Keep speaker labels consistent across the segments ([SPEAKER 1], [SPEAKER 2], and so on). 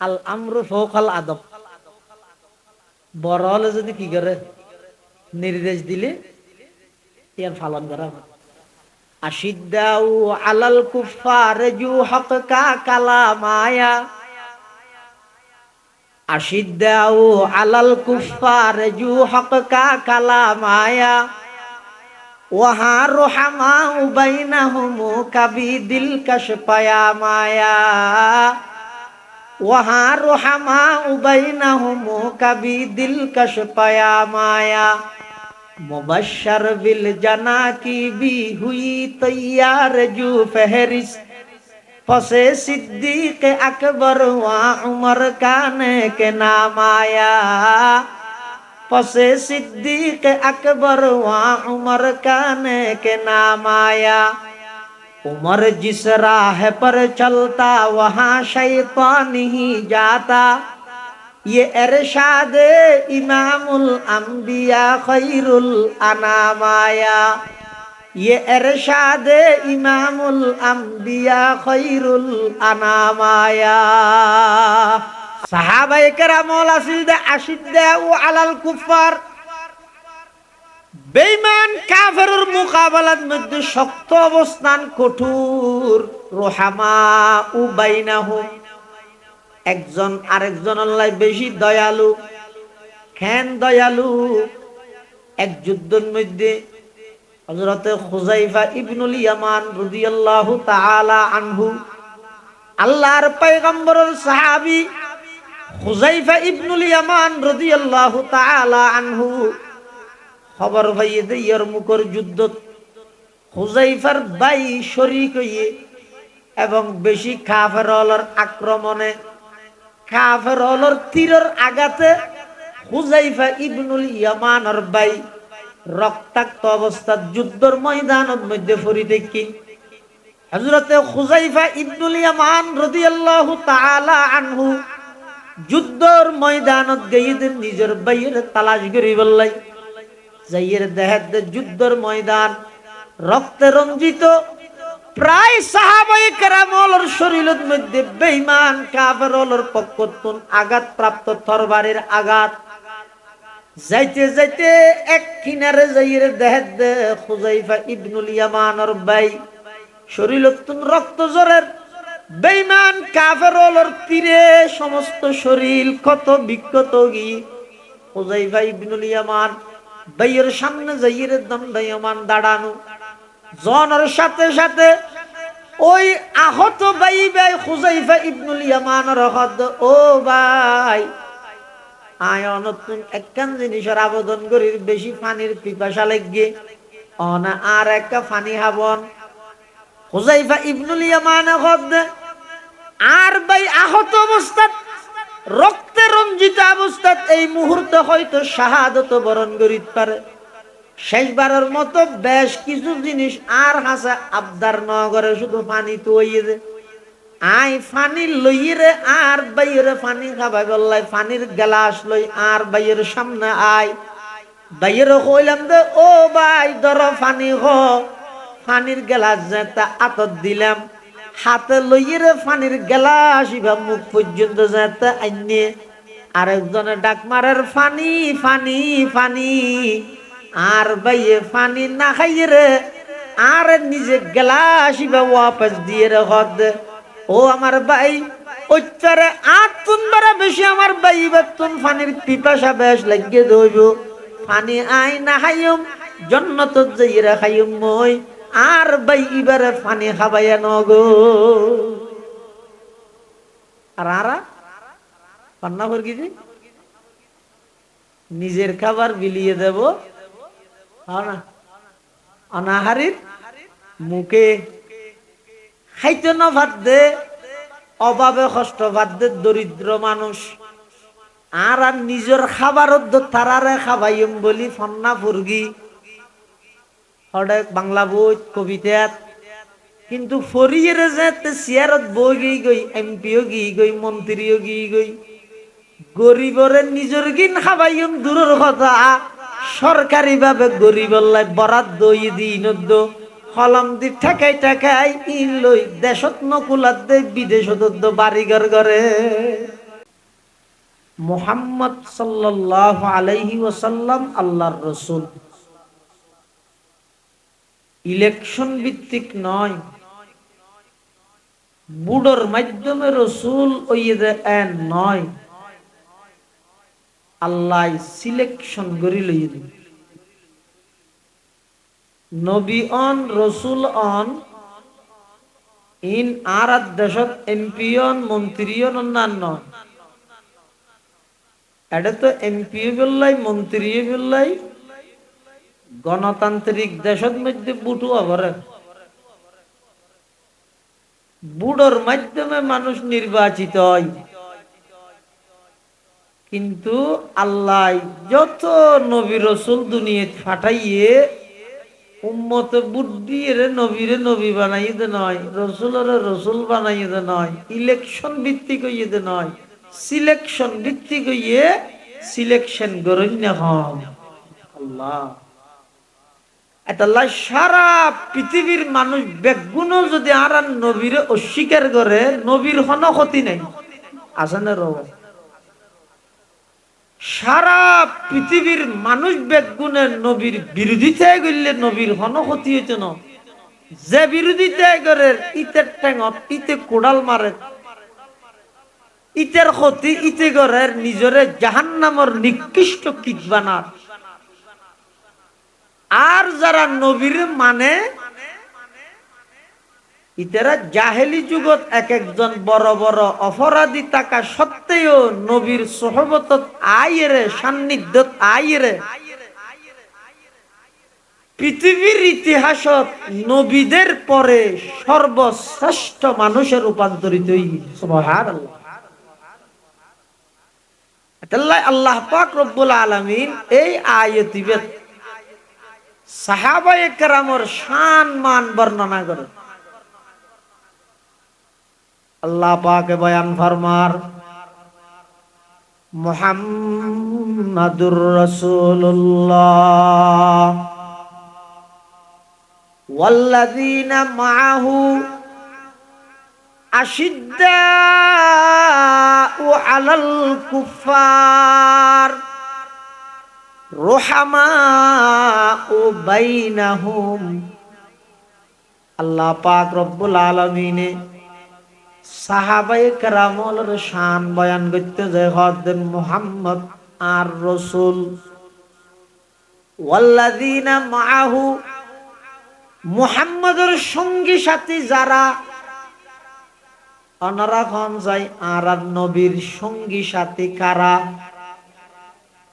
[SPEAKER 1] আল আমরু ফাওকাল আদব, বড় হলে যদি কি করে নির্দেশ দিলে ইয়ার পালন করা হয়। আশিদ্দাউ আলাল কুফার জু হক কা কালামায়া, আশিদ্দাউ আলাল কুফার জু হক কা কালামায়া, ওয়াহা রুহামা বাইনাহুম কাবিদিল কাশপায়া মায়া, ওয়াহা রুহামা বাইনাহুম কাবিদিল কাশপায়া মায়া, मुबश्शर बिल जना की भी हुई तैयार जू फहरिस, फसे सिद्दीक अकबर व उमर काने के नाम आया, फसे सिद्दीक अकबर व उमर काने के नाम आया, उमर जिस राह पर चलता वहाँ शैतान ही जाता, ये इरशाद इमामुल अंबिया खैरुल अनाम आया, ये इरशाद इमामुल अंबिया खैरुल अनाम आया। সাহাবায়ে কেরামুল আসিলদে আশিদ্দাউ আলাল কুফার, বেঈমান কাফেরের মোকাবেলার মধ্যে শক্ত অবস্থান, কঠোর। রুহামা বাইনাহুম, একজন আরেকজনের লাই বেশি দয়ালু। কেন দয়ালু? এক যুদ্ধের মধ্যে হযরত হুযায়ফা ইবনুল ইয়ামান রাদিয়াল্লাহু তাআলা আনহু, আল্লাহর পয়গম্বরের সাহাবী হুযায়ফা ইবনুল ইয়ামান রাদিয়াল্লাহু তাআলা আনহু খবর পাইয়ে যে ইয়ারমুকের যুদ্ধ হুযায়ফার ভাই শরীক হইয়ে এবং বেশি কাফেরদের আক্রমণে, কাফেরদের তীরের আঘাতে হুযায়ফা ইবনুল ইয়ামানের ভাই রক্তাক্ত অবস্থায় যুদ্ধের ময়দানের মধ্যে পড়ে দেখি হযরতে হুযায়ফা ইবনুল ইয়ামান রাদিয়াল্লাহু তাআলা আনহু যুদ্ধের ময়দানত গিয়ে নিজের ভাইয়ের তালাশ করি বললাই, যাইয়ের দেহাত যুদ্ধের ময়দান রক্তে রঞ্জিত, প্রায় সাহাবায়ে কেরামুল শরীরের মধ্যে বেঈমান কাফেরদের পক্ষতুন আঘাত প্রাপ্ত তরবারির আঘাত। যাইতে যাইতে এক কিনারে যাইয়ের দেহাত হুযায়ফা ইবনুল ইয়ামানের ভাই শরীরতুন রক্ত জরের, বেঈমান কাফেরদের তীরে সমস্ত শরীর ক্ষত বিক্ষত গিয়ে হুযায়ফা ইবনুল ইয়ামান ভাইয়ের সামনে যাইয়ের দণ্ডায়মান দাঁড়ানো। জনের সাথে সাথে ওই আহত ভাই হুযায়ফা ইবনুল ইয়ামানের হদ, ও ভাই আয় নতুন একখান জিনিসের আবেদন করি, বেশি পানির পিপাসা লাগে অনা আর একটা পানি হাবন। হুযায়ফা ইবনুল ইয়ামান হদ আর ভাই আহত অবস্থাত রক্তে রঞ্জিত অবস্থাত এই মুহূর্তে হয়তো শাহাদত বরণ করিতে পারে। শেষবারের মতো বেশ কিছু জিনিস আর হাসে আবদার নগরে, শুধু পানি তো হইয়ে দে, আই পানি লইরে আর বাইরে পানি খাবাই বললাই, পানির গ্লাস লই আর বাইয়ের সামনে আয়। বাইরে কইলাম দে, ও ভাই ধর পানি হ, পানির গ্লাস যেটা আতত দিলাম, হাতে লইরে পানির গ্লাস ইবা মুখ পর্যন্ত যেতে আইনে আরেকজনে ডাক মারের পানি পানি পানি, আর বাইয়ে পানি না খাইরে আর নিজে গ্লাস ইবা ওয়াপস দিয়ে হদ, ও আমার ভাই ওইটারে আতুন বারে বেশি আমার ভাই বেতুন পানির পিপাসা বেশ লাগিয়ে দইব, পানি আই না খাইম জান্নাতত যাইরা খাইম মই, আর ভাই এবারে পানি খাবাইয়া নগো। আর আরা পান্না করে কি নিজের খাবার বিলিয়ে দেব না, অনাহারির মুখে খাইতে না ভাত দে, অভাবে কষ্ট ভাত দে দরিদ্র মানুষ, আর আর নিজের খাবারত তারারে খাবাইম বলি ফন্না ফুরগি বাংলা বই কবিতাত। কিন্তু ফরিয়ের যেতে চেয়ারত বই গই গই, এমপিও গি গই, মন্ত্রীও গি গই, গরিবরে নিজের গিন খাবাইম দূরের কথা, সরকারি ভাবে গরিব বরাদ্দ দিন হলম দি ঠেকাই ঠেকাই লই দেশত নকুলাত দে বিদেশত বাড়িঘর করে। মুহাম্মদ সাল্লাল্লাহু আলাইহি ওয়াসাল্লাম আল্লাহর রাসূল, ইলেকশন ভিত্তিক নয়। বুড়োর মাধ্যমে রসুল নয়, আল্লাহ সিলেকশন করি লই নবী অন রসুল অন ইন আর দেশত এমপি অন মন্ত্রী অন্যান্য এটা তো এমপি বললাই মন্ত্রী বললাই গণতান্ত্রিক দেশের মধ্যে বুটু আবার বুড়োর মাধ্যমে মানুষ নির্বাচিত হয়। কিন্তু আল্লাহ যত নবী রসুল দুনিয়াতে পাঠাইয়ে উম্মতে বুদ্ধি রে নবী বানাইয়ে দে নয়, রসুলের রসুল বানাইয়ে দে নয়, ইলেকশন ভিত্তিক হইয়ে দে নয়, সিলেকশন ভিত্তিক হইয়ে সিলেকশন গরণ্য হন। আল্লাহ সারা পৃথিবীর মানুষ বেগুনও যদি আর নবীরে অস্বীকার করে নবীর কোনো ক্ষতি নেই আছে না রব। সারা পৃথিবীর মানুষ বেগুনের নবীর বিরোধিতায় করলে নবীর কোনো ক্ষতি হইত না। যে বিরোধিতায় করে ইতের ঠেঙত ইতে কোড়াল মারে, ইতের ক্ষতি ইতে করে নিজরে জাহান্নামর নিকৃষ্ট কীট বানার। আর যারা নবীর মানে ইতারা জাহেলি যুগত এক একজন বড় বড় অপরাধী থাকা সত্ত্বেও নবীর সোহবতত আইরে সান্নিধ্যত আইরে পৃথিবীর ইতিহাসত নবীদের পরে সর্বশ্রেষ্ঠ মানুষে রূপান্তরিত হইল। সুবহানাল্লাহ। আল্লাহ পাক রব্বুল আলামিন এই আয়াতিবেদ সাহাবায়ে কেরামের শান মান বর্ণনা করে। আল্লাহ পাক বয়ান ফরমার মুহাম্মাদুর রাসূলুল্লাহ ওয়াল্লাযীনা মাআহু আশিদ্দাউ আলাল কুফফার রুহামাউ বাইনাহুম। আল্লাহ পাক রব্বুল আলামিনে সাহাবায়ে কেরামের শান বয়ান করতে যে হদ্দেন মুহাম্মদ আর রাসূল ওয়াল্লাযীনা মাআহু মুহাম্মদের সঙ্গী সাথী যারা অনারা খান যায় আর নবীর সঙ্গী সাথী কারা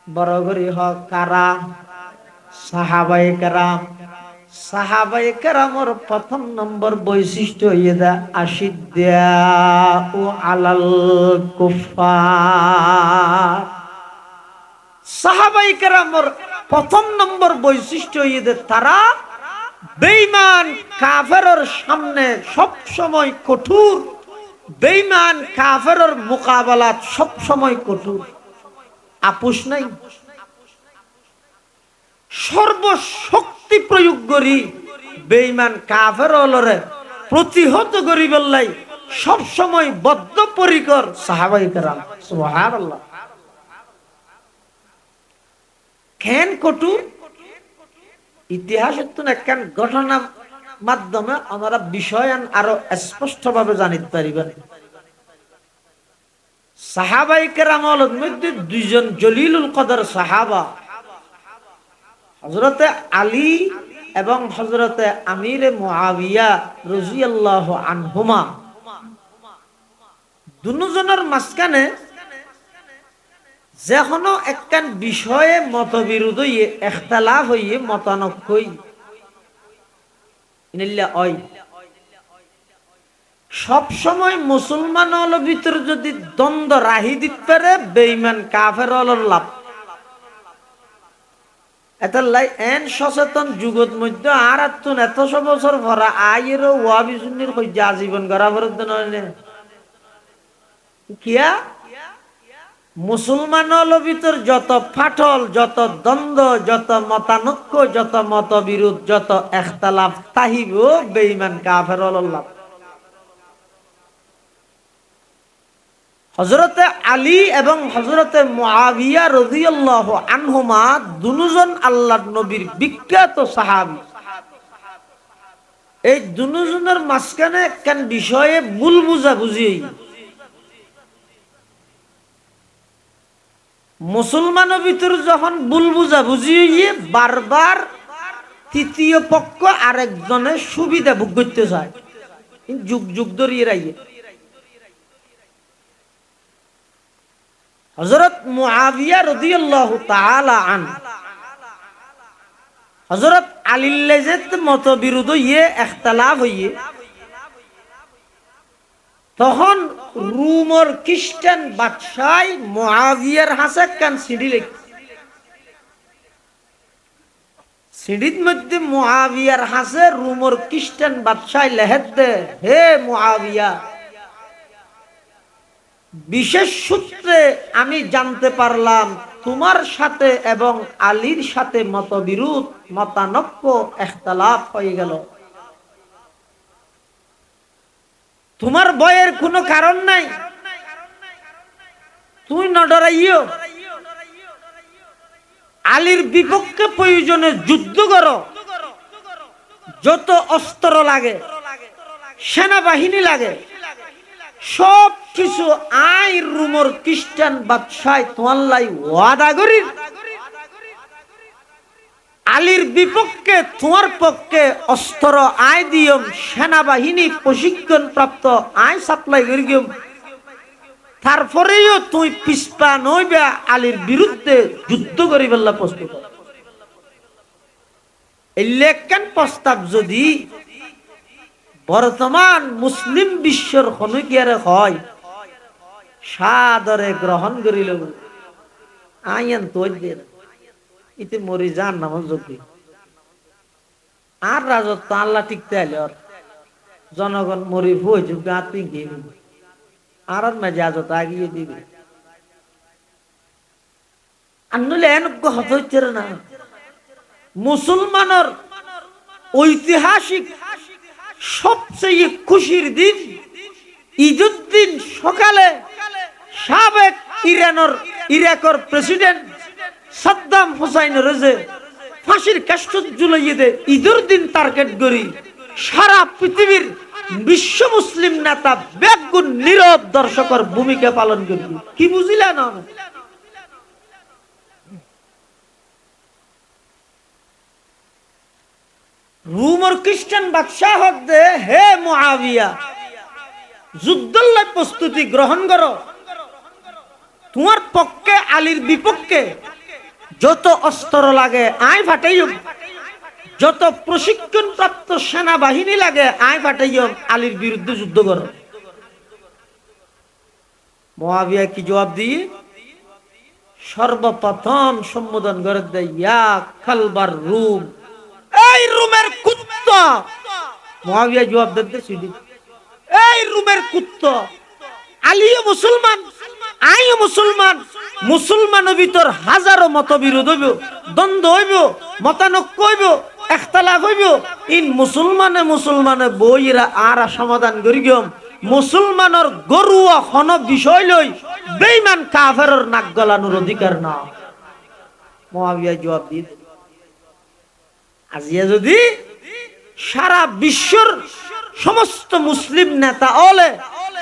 [SPEAKER 1] বড় করে হক কারা সাহাবায়ে কেরাম। সাহাবায়ে কেরামের প্রথম নম্বর বৈশিষ্ট্য হইয়া আশিদ্দাউ আলাল কুফফার। সাহাবায়ে কেরামের প্রথম নম্বর বৈশিষ্ট্য হইয়া তারা বেঈমান কাফেরের সামনে সব সময় কঠোর, বেঈমান কাফেরের মোকাবেলাত সব সময় কঠোর, আপোষ নাই। সর্বশক্তি প্রয়োগ করি বেঈমান কাফেররে প্রতিহত করি বললাই সব সময় বদ্ধপরিকর সাহাবায়ে কেরাম। সুবহানাল্লাহ। কেন কঠোর? ইতিহাসের তো একখান ঘটনার মাধ্যমে আমরা বিষয়ান আরো স্পষ্টভাবে জানিতে পারিবেন। সাহাবায়ে কেরামের মধ্যে দুইজন জলিলুল কদর সাহাবা, হযরতে আলী এবং হযরতে আমিরে মুআবিয়া রাদিয়াল্লাহু আনহুমা। দুজনের মাঝখানে যে কোনো একখান বিষয়ে মতবিরোধ হইয়ে ইখতিলাফ হইয়ে মতানৈক্য হয়। সব সময় মুসলমান হল ভিতর যদি দ্বন্দ্ব রাহি দিতে পারে বেঈমান কাফের হল লাভ। এতলাই এন সচেতন যুগত মধ্যে আর এত বছর ভরা আয়ের ওয়াবি সুন্নির আজীবন করা ফরত নয় কিয়া মুসলমান ভিতর যত ফাটল, যত দ্বন্দ্ব, যত মতানৈক্য, যত মতবিরোধ, যত ইখতিলাফ তাহিব বেঈমান কাফের আল্লাহ। হযরতে আলী এবং হযরতে মুআবিয়া রাদিয়াল্লাহু আনহুমা দুজন আল্লাহর নবীর বিখ্যাত সাহাবী। এই দুজনের মাঝখানে একখান বিষয়ে ভুল বুঝাবুঝি। মুসলমানের ভিতর যখন ভুল বুঝাবুঝি হইয়ে বারবার তৃতীয় পক্ষ আরেকজনের সুবিধা ভোগ করতে চায়, যুগ যুগ ধরিয়ে রাইয়ে। হযরত মুআবিয়া রাদিয়াল্লাহু তাআলা আনহু হযরত আলীর লাইজত মতবিরোধ হইয়ে ইখতিলাফ হইয়ে তখন রোমের খ্রিস্টান বাদশাহ মুআবিয়ার হাতে কান সিডি লিখ, সিডির মধ্যে মুআবিয়ার হাতে রোমের খ্রিস্টান বাদশাহ লেখে দে, হে মুআবিয়া, বিশেষ সূত্রে আমি জানতে পারলাম তোমার সাথে এবং আলীর সাথে মতবিরোধ, মতানৈক্য, ইখতিলাফ হয়ে গেল। তোমার ভয়ের কোনো কারণ নাই, তুমি না ডরাইও, আলীর বিপক্ষে প্রয়োজনে যুদ্ধ করো, যত অস্ত্র লাগে, সেনাবাহিনী লাগে, সব কিছু আই রোমের খ্রিস্টান বাদশাহ তোমার লাই ওয়াদা করি, আলীর বিপক্ষে তোমার পক্ষে অস্ত্র আয় দিয়ম, সেনাবাহিনী প্রশিক্ষণ প্রাপ্ত আয় সাপ্লাই করি গিয়ম, তারপরেও তুই পিছপা নইবা আলীর বিরুদ্ধে যুদ্ধ করি বললা প্রস্তুত। এই লেখান প্রস্তাব যদি বর্তমান মুসলিম বিশ্বর খনকিয়ারে হয়, সাদরে গ্রহণ করিল, আইন তৈ দেন ইতে মরি যান নাম যোগ্য। আর রাজত্ব আল্লাহ টিকতে আইলে জনগণ মরি হয়ে যোগ্য আত্মিক দিন আর মাঝে আজত আগিয়ে দিবে। আনলে এনজ্ঞ হত হচ্ছে না। মুসলমানের ঐতিহাসিক সবচেয়ে খুশির দিন ঈদের দিন সকালে সাবেক ইরাকের প্রেসিডেন্ট সাদ্দাম হুসাইনের যে ফাঁসির কাষ্ট ঝুলাইয়ে দে, ঈদের দিন টার্গেট করি সারা পৃথিবীর বিশ্ব মুসলিম নেতা বেগুন নীরব দর্শকের ভূমিকা পালন করি। কি বুঝিলা না? রোমের খ্রিস্টান বাদশাহ হক দে, হে মুআবিয়া, যুদ্ধের প্রস্তুতি গ্রহণ করো, তোমার পক্ষে আলীর বিপক্ষে যত অস্ত্র লাগে আয় ফাটাইও, যত প্রশিক্ষণ প্রাপ্ত সেনাবাহিনী লাগে আয় ফাটাইও, আলীর বিরুদ্ধে যুদ্ধ করো। মুআবিয়া কি জবাব দিয়ে? সর্বপ্রথম সম্বোধন করে দেয়, ইয়া খালবার রুম, এই রুমের কুত্তা। মুআবিয়া জবাব দিতে সিডি, এই রুমের কুত্তা, আলীও মুসলমান, আইও মুসলমান, মুসলমানের ভিতর হাজারো মতবিরোধ হইব, দ্বন্দ্ব হইব, মতানৈক্য হইব, ইখতিলাফ হইব, ইন মুসলমানে বইরা আর সমাধান করি গিয়ম। মুসলমানের গরুয়া কোন বিষয় লই বেঈমান কাফেরের নাক গলানোর অধিকার না। মুআবিয়া জবাব দিয়ে, আজিয়া যদি সারা বিশ্বর সমস্ত মুসলিম নেতা ওলে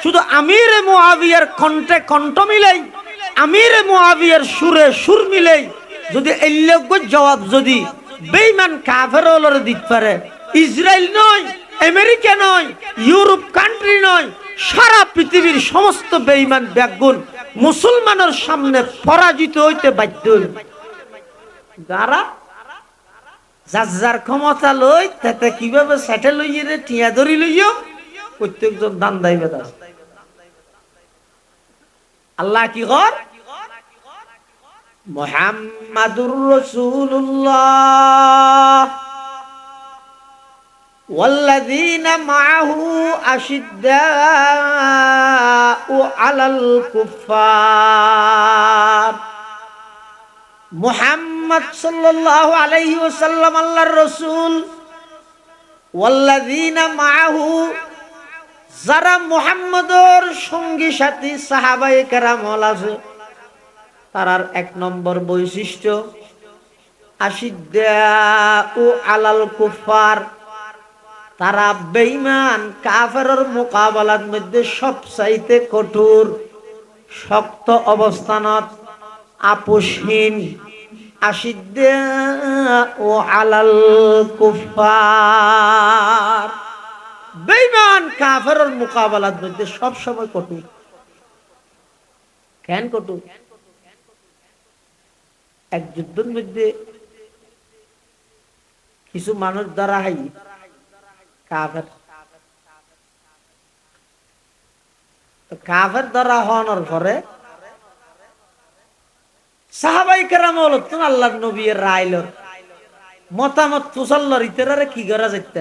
[SPEAKER 1] শুধু আমিরে মুআবিয়ার কণ্ঠে কণ্ঠ মিলাই, আমিরে মুআবিয়ার সুরে সুর মিলাই, যদি এই লোক জবাব যদি বেঈমান কাফের ওলরে দিতে পারে, ইসরায়েল নয়, আমেরিকা নয়, ইউরোপ কান্ট্রি নয়, সারা পৃথিবীর সমস্ত বেঈমান বেগুন মুসলমানের সামনে পরাজিত হইতে বাধ্য হইল। যারা যার ক্ষমতা লই তাতে কিভাবে সেটে লইয়ে রে টিয়া ধরি লইও, প্রত্যেকজন দান দাইবে। আল্লাহ কি কর? মুহাম্মাদুর রাসূলুল্লাহ ওয়াল্লাযীনা মাআহু আশিদ্দাউ আলাল কুফফার। মুহাম্মদ সাল্লাল্লাহু আলাইহি ওয়াসাল্লাম আল্লাহর রাসূল। ওয়াল্লাযীনা মাআহু, যারা মুহাম্মদের সঙ্গী সাথী সাহাবায়ে কেরাম আছে, তারার এক নম্বর বৈশিষ্ট্য আশিদ্দাউ আলাল কুফফার, তারা বেঈমান কাফেরের মোকাবেলার মধ্যে সবচাইতে কঠোর, শক্ত অবস্থানত, আপোষহীন। আশিদ্দাউ আলাল কুফফার, বেঈমান কাফেরের মোকাবেলার মধ্যে সব সময় কঠোর। কেন কঠোর? এক যুদ্ধের মধ্যে কিছু মানুষ দ্বারা হাই কাফের, তো কাফের দ্বারা হওয়ার পরে সাহাবাই কেরাম হল তুমি আল্লাহ নবীর রাইলর মতামত ফুসল্লর ইতারে কি করা যেতে।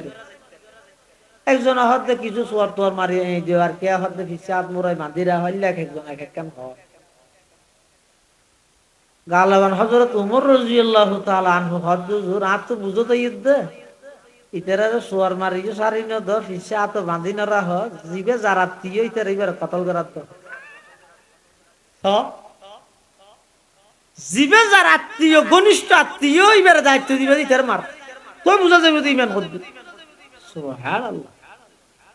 [SPEAKER 1] একজন হতে কিছু সোয়ার তোয়ার মারি দেওয়ার কে হতে ফিসাদ মুরাই মাদিরা হইলে একজন এক একখান হয়। গালাবান হযরত উমর রাদিয়াল্লাহু তাআলা আনহু হযুর আত বুঝো তো ইদ্দে ইতারে সোয়ার মারি সারি ন দ ফিসা আত বাঁধিনরা হ জিবে জারাতিও ইতারে ইবার কতল করাত তো জিবে যার আত্মীয় ঘনিষ্ঠ আত্মীয় এবারে দায়িত্ব দিবে ইতার মার তো বুঝা যাবে তো ইমান করবে। সুবহানাল্লাহ।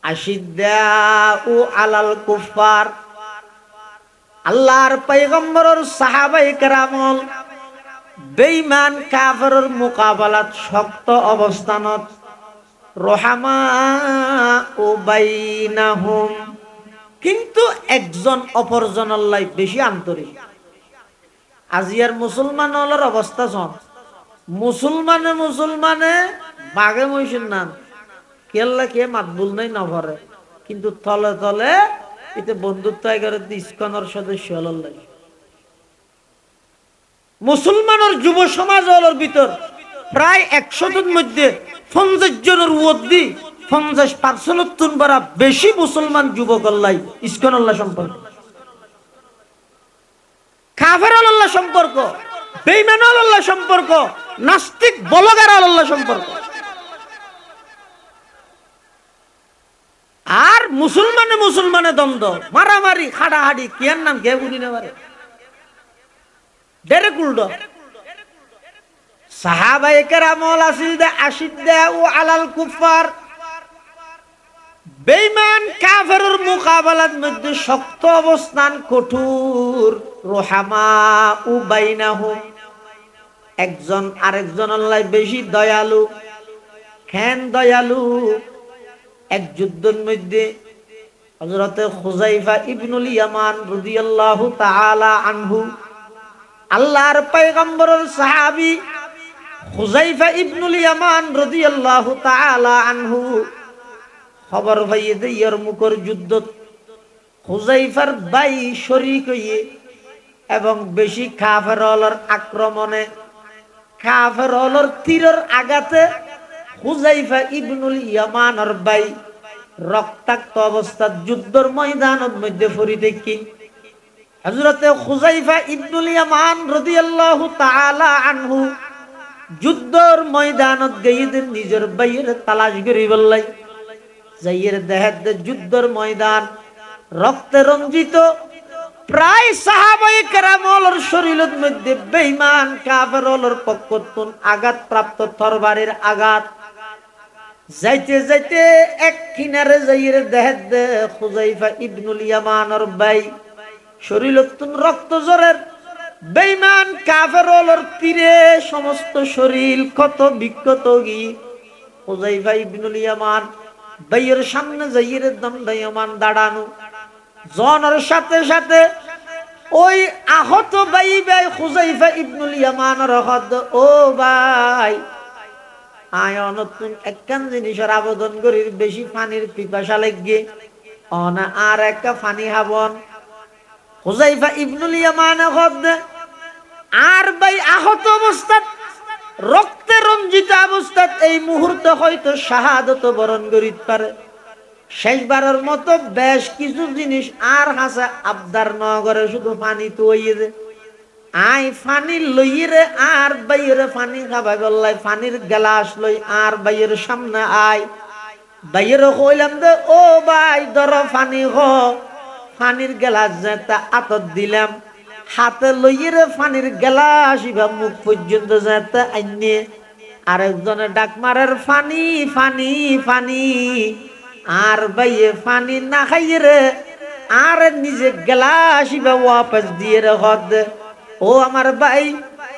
[SPEAKER 1] আশিদ্দাউ আলাল কুফফার, আল্লাহর পয়গম্বরের সাহাবায়ে কেরাম বেঈমান কাফেরের মোকাবেলাত শক্ত অবস্থানত, রহমাউ বাইনাহুম, কিন্তু একজন অপরজনের লাই বেশি আন্তরিক। আজিয়ার মুসলমান হলার অবস্থা শোন, মুসলমানে বাঘে মহিষের নাম কেল্লা কে মাতবুল নাই নভরে, কিন্তু তলে তলে এতে বন্ধুত্ব ইস্কনের সদস্য হল। মুসলমানের যুব সমাজ হলোর ভিতর প্রায় 100 মধ্যে 50 জনের মধ্যে 50% বারা বেশি মুসলমান যুবক আল্লাহ ইস্কন আল্লাহ সম্পর্ক, কাফের আল্লাহ সম্পর্ক, বেঈমান আল্লাহ সম্পর্ক, নাস্তিক বলগার আল্লাহ সম্পর্ক। আর মুসলমানে দ্বন্দ্ব মারামারি হাডাহাডি কিয়ার নাম কে বুঝি না পারে ডেরে কুলডো। সাহাবায়ে কেরাম আশিদ্দাউ আলাল কুফফার, বেঈমান কাফেরের মোকাবেলার মধ্যে শক্ত অবস্থান, কঠোর, রহমাউ বাইনাহুম, একজন আরেকজনের লাই বেশি দয়ালু। কেন দয়ালু? এক যুদ্ধের মধ্যে হযরত হুযায়ফা ইবনুল ইয়ামান রাদিয়াল্লাহু তাআলা আনহু, আল্লাহর পয়গম্বরের সাহাবী হুযায়ফা ইবনুল ইয়ামান রাদিয়াল্লাহু তাআলা আনহু খবর পাইয়ে যে ইয়ারমুকের যুদ্ধ হুযায়ফার ভাই শরীক হইয়ে এবং বেশি কাফেরদের আক্রমণে, কাফেরদের তীরের আঘাতে হুযায়ফা ইবনুল ইয়ামানের ভাই রক্তাক্ত অবস্থায় যুদ্ধের ময়দানের মধ্যে পড়ে দেখি হযরতে হুযায়ফা ইবনুল ইয়ামান রাদিয়াল্লাহু তাআলা আনহু যুদ্ধের ময়দানত গিয়ে নিজের ভাইয়ের তালাশ করি বললাই যাইয়ের দেহের যুদ্ধের ময়দান রক্তে রঞ্জিত, প্রায় সাহাবায়ে কেরামের শরীরের মধ্যে বেঈমান কাফেরদের পক্ষতুন আঘাত প্রাপ্ত তরবারির আঘাত। যাইতে যাইতে এক কিনারে যাইয়ের দেহের হুযায়ফা ইবনুল ইয়ামানের ভাই শরীরতুন রক্ত জরের বেঈমান কাফেরদের তীরে সমস্ত শরীর ক্ষত বিক্ষত গি হুযায়ফা ইবনুল ইয়ামান ভাইয়ের সামনে যাইয়ের দণ্ডায়মান দাঁড়ানো জনের সাথে সাথে ওই আহত ভাই হুযায়ফা ইবনুল ইয়ামানের হদ, ও ভাই আয়নতুন একখান জিনিসের আবেদন করির, বেশি পানির পিপাসা লাগবে অনা আর একটা পানি হাবন। হুযায়ফা ইবনুল ইয়ামান হদ আর ভাই আহত অবস্থায় রক্তে রঞ্জিত অবস্থাত এই মুহূর্তে হয়তো শাহাদত বরণ করিতে পারে। শেষবারের মতো বেশ কিছু জিনিস আর হাসে আবদার নগরে, শুধু পানি তো হইয়ে আই ফানি লইরে আর বাইরে ফানি খাবাই বললাই, ফানির গ্লাস লই আর বাইরের সামনে আয়। বাইরে কইলাম যে ও ভাই ধর ফানি হ, ফানির গ্লাস যেটা আতত দিলাম, হাতে লইরে ফানির গ্লাস ইবা মুখ পর্যন্ত যেতে আইনে আরেকজনে ডাক মারের ফানি ফানি ফানি, আর বাইয়ে ফানি না খাইরে আর নিজে গ্লাস ইবা ওয়াপস দিয়ে রে হদ। ও আমার ভাই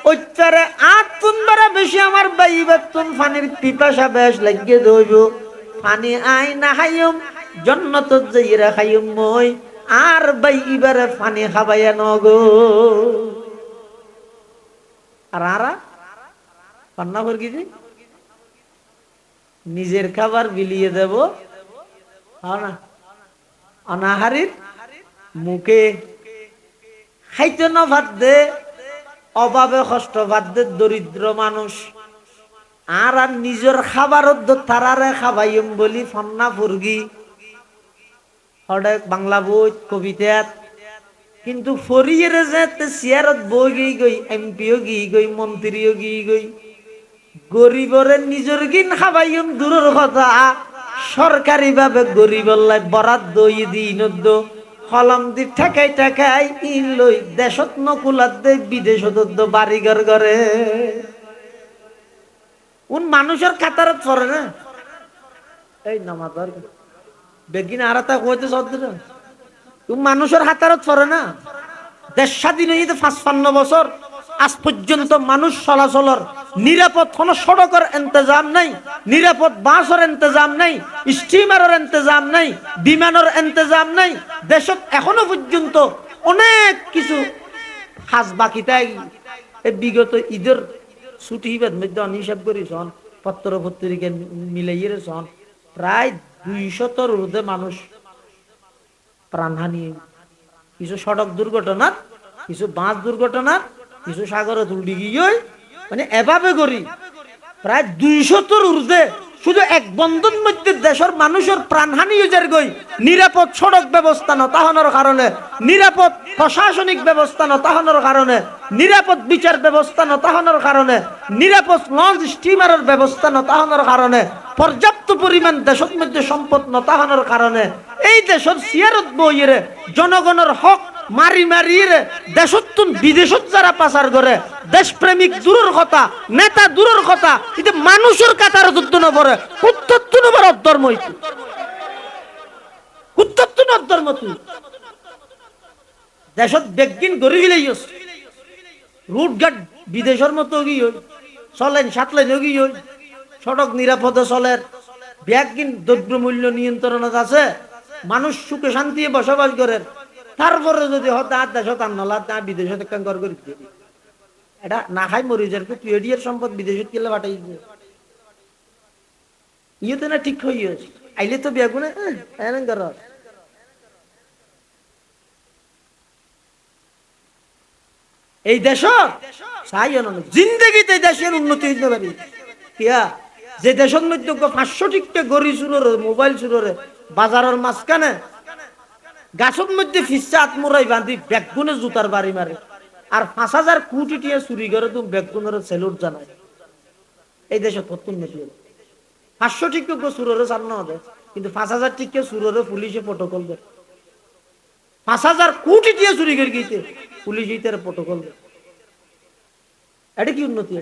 [SPEAKER 1] ওইটারে আতুন বারা বেশি আমার ভাই বেতুন ফানির পিপাসা বেশ লাগিয়ে দইব, পানি আই না খাইম জন্নত যাইরা খাইম মই, আর ভাই এবারে পানি খাবাইয়া নগো। আর আরা পান্না করে কি নিজের খাবার বিলিয়ে দেব না অনাহারির মুখে খাইতে না ভাত দে, অভাবে কষ্ট ভাত দে দরিদ্র মানুষ, আর আর নিজের খাবার তারারে খাবাইম বলি ফন্না ফুরগি হঠাৎ বাংলা বই কবিতাত। কিন্তু ফরিয়ের যে চেয়ারত বই গই গই, এমপিও গি গই, মন্ত্রীও গি গই, গরিবরে নিজের গিন খাবাইম দূরের কথা, সরকারি ভাবে গরিবল্লাই বরাদ দই দিন কলম দি ঠেকাই ঠেকাই ইন লই দেশত নকুলাত দে বিদেশত বাড়িঘর করে। উন মানুষের খাতারত পড়ে না এই নামাজ বেগিন আর তা কইতে সদ্দ তুমি মানুষের হাতারত পড়ে না। দেশ স্বাধীন হইতে ৫৫ বছর আজ পর্যন্ত মানুষ চলাচলের নিরাপদ কোন সড়কের ইন্তজাম নাই, নিরাপদ বাসের ইন্তজাম নাই, স্টিমারের ইন্তজাম নাই, বিমানের ইন্তজাম নাই। দেশত এখনো পর্যন্ত অনেক কিছু খাস বাকি। তাই বিগত ঈদের ছুটি মধ্যে হিসাব করেছেন পত্র পত্রিকা মিলাইয়েছেন প্রায় ২০০ ঊর্ধ্বে মানুষ প্রাণহানি, কিছু সড়ক দুর্ঘটনা, কিছু বাস দুর্ঘটনা, কিছু সাগরে তুলডি গিয়ে, মানে এভাবে করি প্রায় ২০০ ঊর্ধ্বে শুধু এক বন্ধন মধ্যে দেশের মানুষের প্রাণহানি হয়ে গই। নিরাপদ সড়ক ব্যবস্থা নতাহনের কারণে, নিরাপদ প্রশাসনিক ব্যবস্থা নতাহনের কারণে, নিরাপদ বিচার ব্যবস্থা নতাহনের কারণে, নিরাপদ লঞ্চ স্টিমারের ব্যবস্থা নতাহনের কারণে, পর্যাপ্ত পরিমাণ দেশের মধ্যে সম্পদ নতাহনের কারণে এই দেশের সিয়ারত বইয়ের জনগণের হক মারি মারিয়ে দেশতুন বিদেশত যারা পাচার করে, দেশপ্রেমিক দূরের কথা, নেতা দূরের কথা, কিন্তু মানুষের কাতার যুদ্ধ না পড়ে কুত্তত্ব নবার অধর্ম হইতে কুত্তত্ব অধর্ম। তুই দেশত বেগিন গড়ি গিলেই রুটঘাট বিদেশের মতো গিয়ে চলেন, সাতলেন গিয়ে সড়ক নিরাপদে চলেন, ব্যাগিন দ্রব্যমূল্য নিয়ন্ত্রণত আছে, মানুষ সুখে শান্তি বসবাস করেন। তারপরে যদি হঠাৎ দেশত আনলা তা বিদেশত কাঙ্কর করে এটা না খাই মরি যার তুই এডিয়ার সম্পদ বিদেশত গেলে পাঠাই ইয়ে তো না ঠিক হয়ে আইলে তো বেগুনে এই দেশ চাই জিন্দগিতে দেশের উন্নতি হইতে পারি কিয়া যে দেশের মধ্যে ৫০০ টিকটা গড়ি চুররে, মোবাইল চুররে, বাজারের মাঝখানে গাছের মধ্যে ফিসা আত্মরাই বাঁধি বেগুনে জুতার বাড়ি মারে, আর ৫০০০ কোটি টিয়া চুরি করে তুমি বেগুনের সেলুট জানায়। এই দেশে উন্নতি হবে। ৫০০ টিকা চুররে সামনে হবে, কিন্তু ৫০০০ টিকা চুররে পুলিশে প্রটোকল দেয়। ৫০০০ কোটি টিয়া চুরি করে গিয়েছে পুলিশ ইতার প্রটোকল দেয়। এটা কি উন্নতি?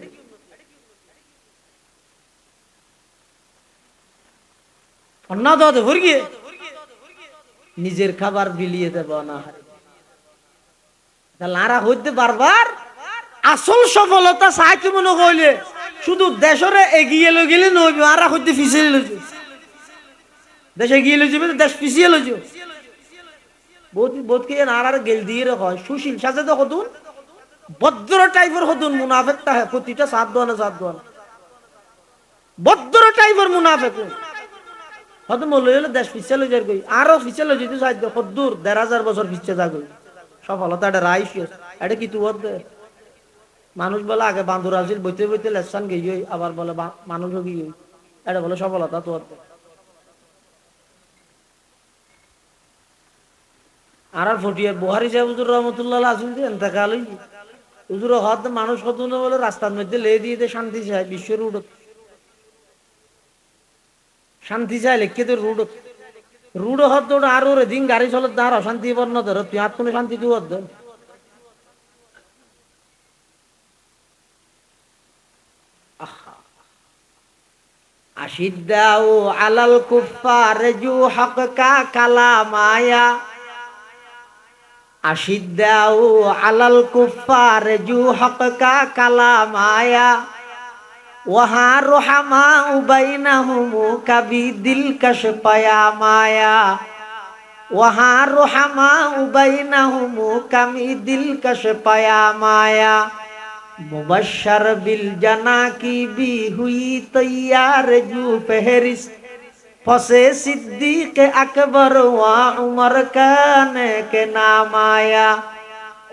[SPEAKER 1] অন্না দাদা ভর গিয়ে নিজের খাবার বিলিয়ে দেব না লারা হইতে বারবার আসল সফলতা সাহায্য মনে হইলে শুধু দেশরে এগিয়ে লো গেলে নইব, আর হইতে পিছিয়ে লইছে। দেশে এগিয়ে লইছে দেশ পিছিয়ে লইছে। বহুত কে আর গেল দিয়ে হয় সুশীল সাজে তো হতুন ভদ্র টাইপের হতুন, মুনাফেকটা হয় প্রতিটা সাত দোয়ানা ভদ্র টাইপের মুনাফেক হয়তো মনে হলো দেশ পিছিয়ে লই যার গই, আরো পিছিয়ে লই যেতে সাহায্য হদ্দুর ১৫০০ বছর পিছিয়ে যা গই। সফলতা এটা রাইস এটা কি তুই মানুষ বলে আগে বান্দর আসিল বইতে বইতে লেসান গিয়ে আবার বলে মানুষও গিয়ে এটা বলে সফলতা তো আর ফটিয়ার বুহারি সাহেব হুজুর রহমতুল্লাহ আসিল যে এতেকাল হুজুর হদ মানুষ কত বলে রাস্তার মধ্যে লে দিয়ে শান্তি চায় বিশ্বের রুড শান্তি চায় লেখকে তো রুড রুড হদ আর ওরে দিন গাড়ি চলত আর অশান্তি বর্ণ ধর তুই হাত কোনো শান্তি তুই হদ আশিদ্দাউ আলাল কুফার জু হক কা কালামায়া আশিদ্দাউ আলাল কুফার জু হক কা কালামায়া ওয়াহা রুহামা বাইনাহুম কবি দিলকশ পায়ামায়া ওয়াহা রুহামা বাইনাহুম কবি দিলকশ পায়ামায়া मुबश्शर बिल जना की भी हुई तैयार जू फहरिस्त फसे सिद्दीक अकबर वा उमर काने के नाम आया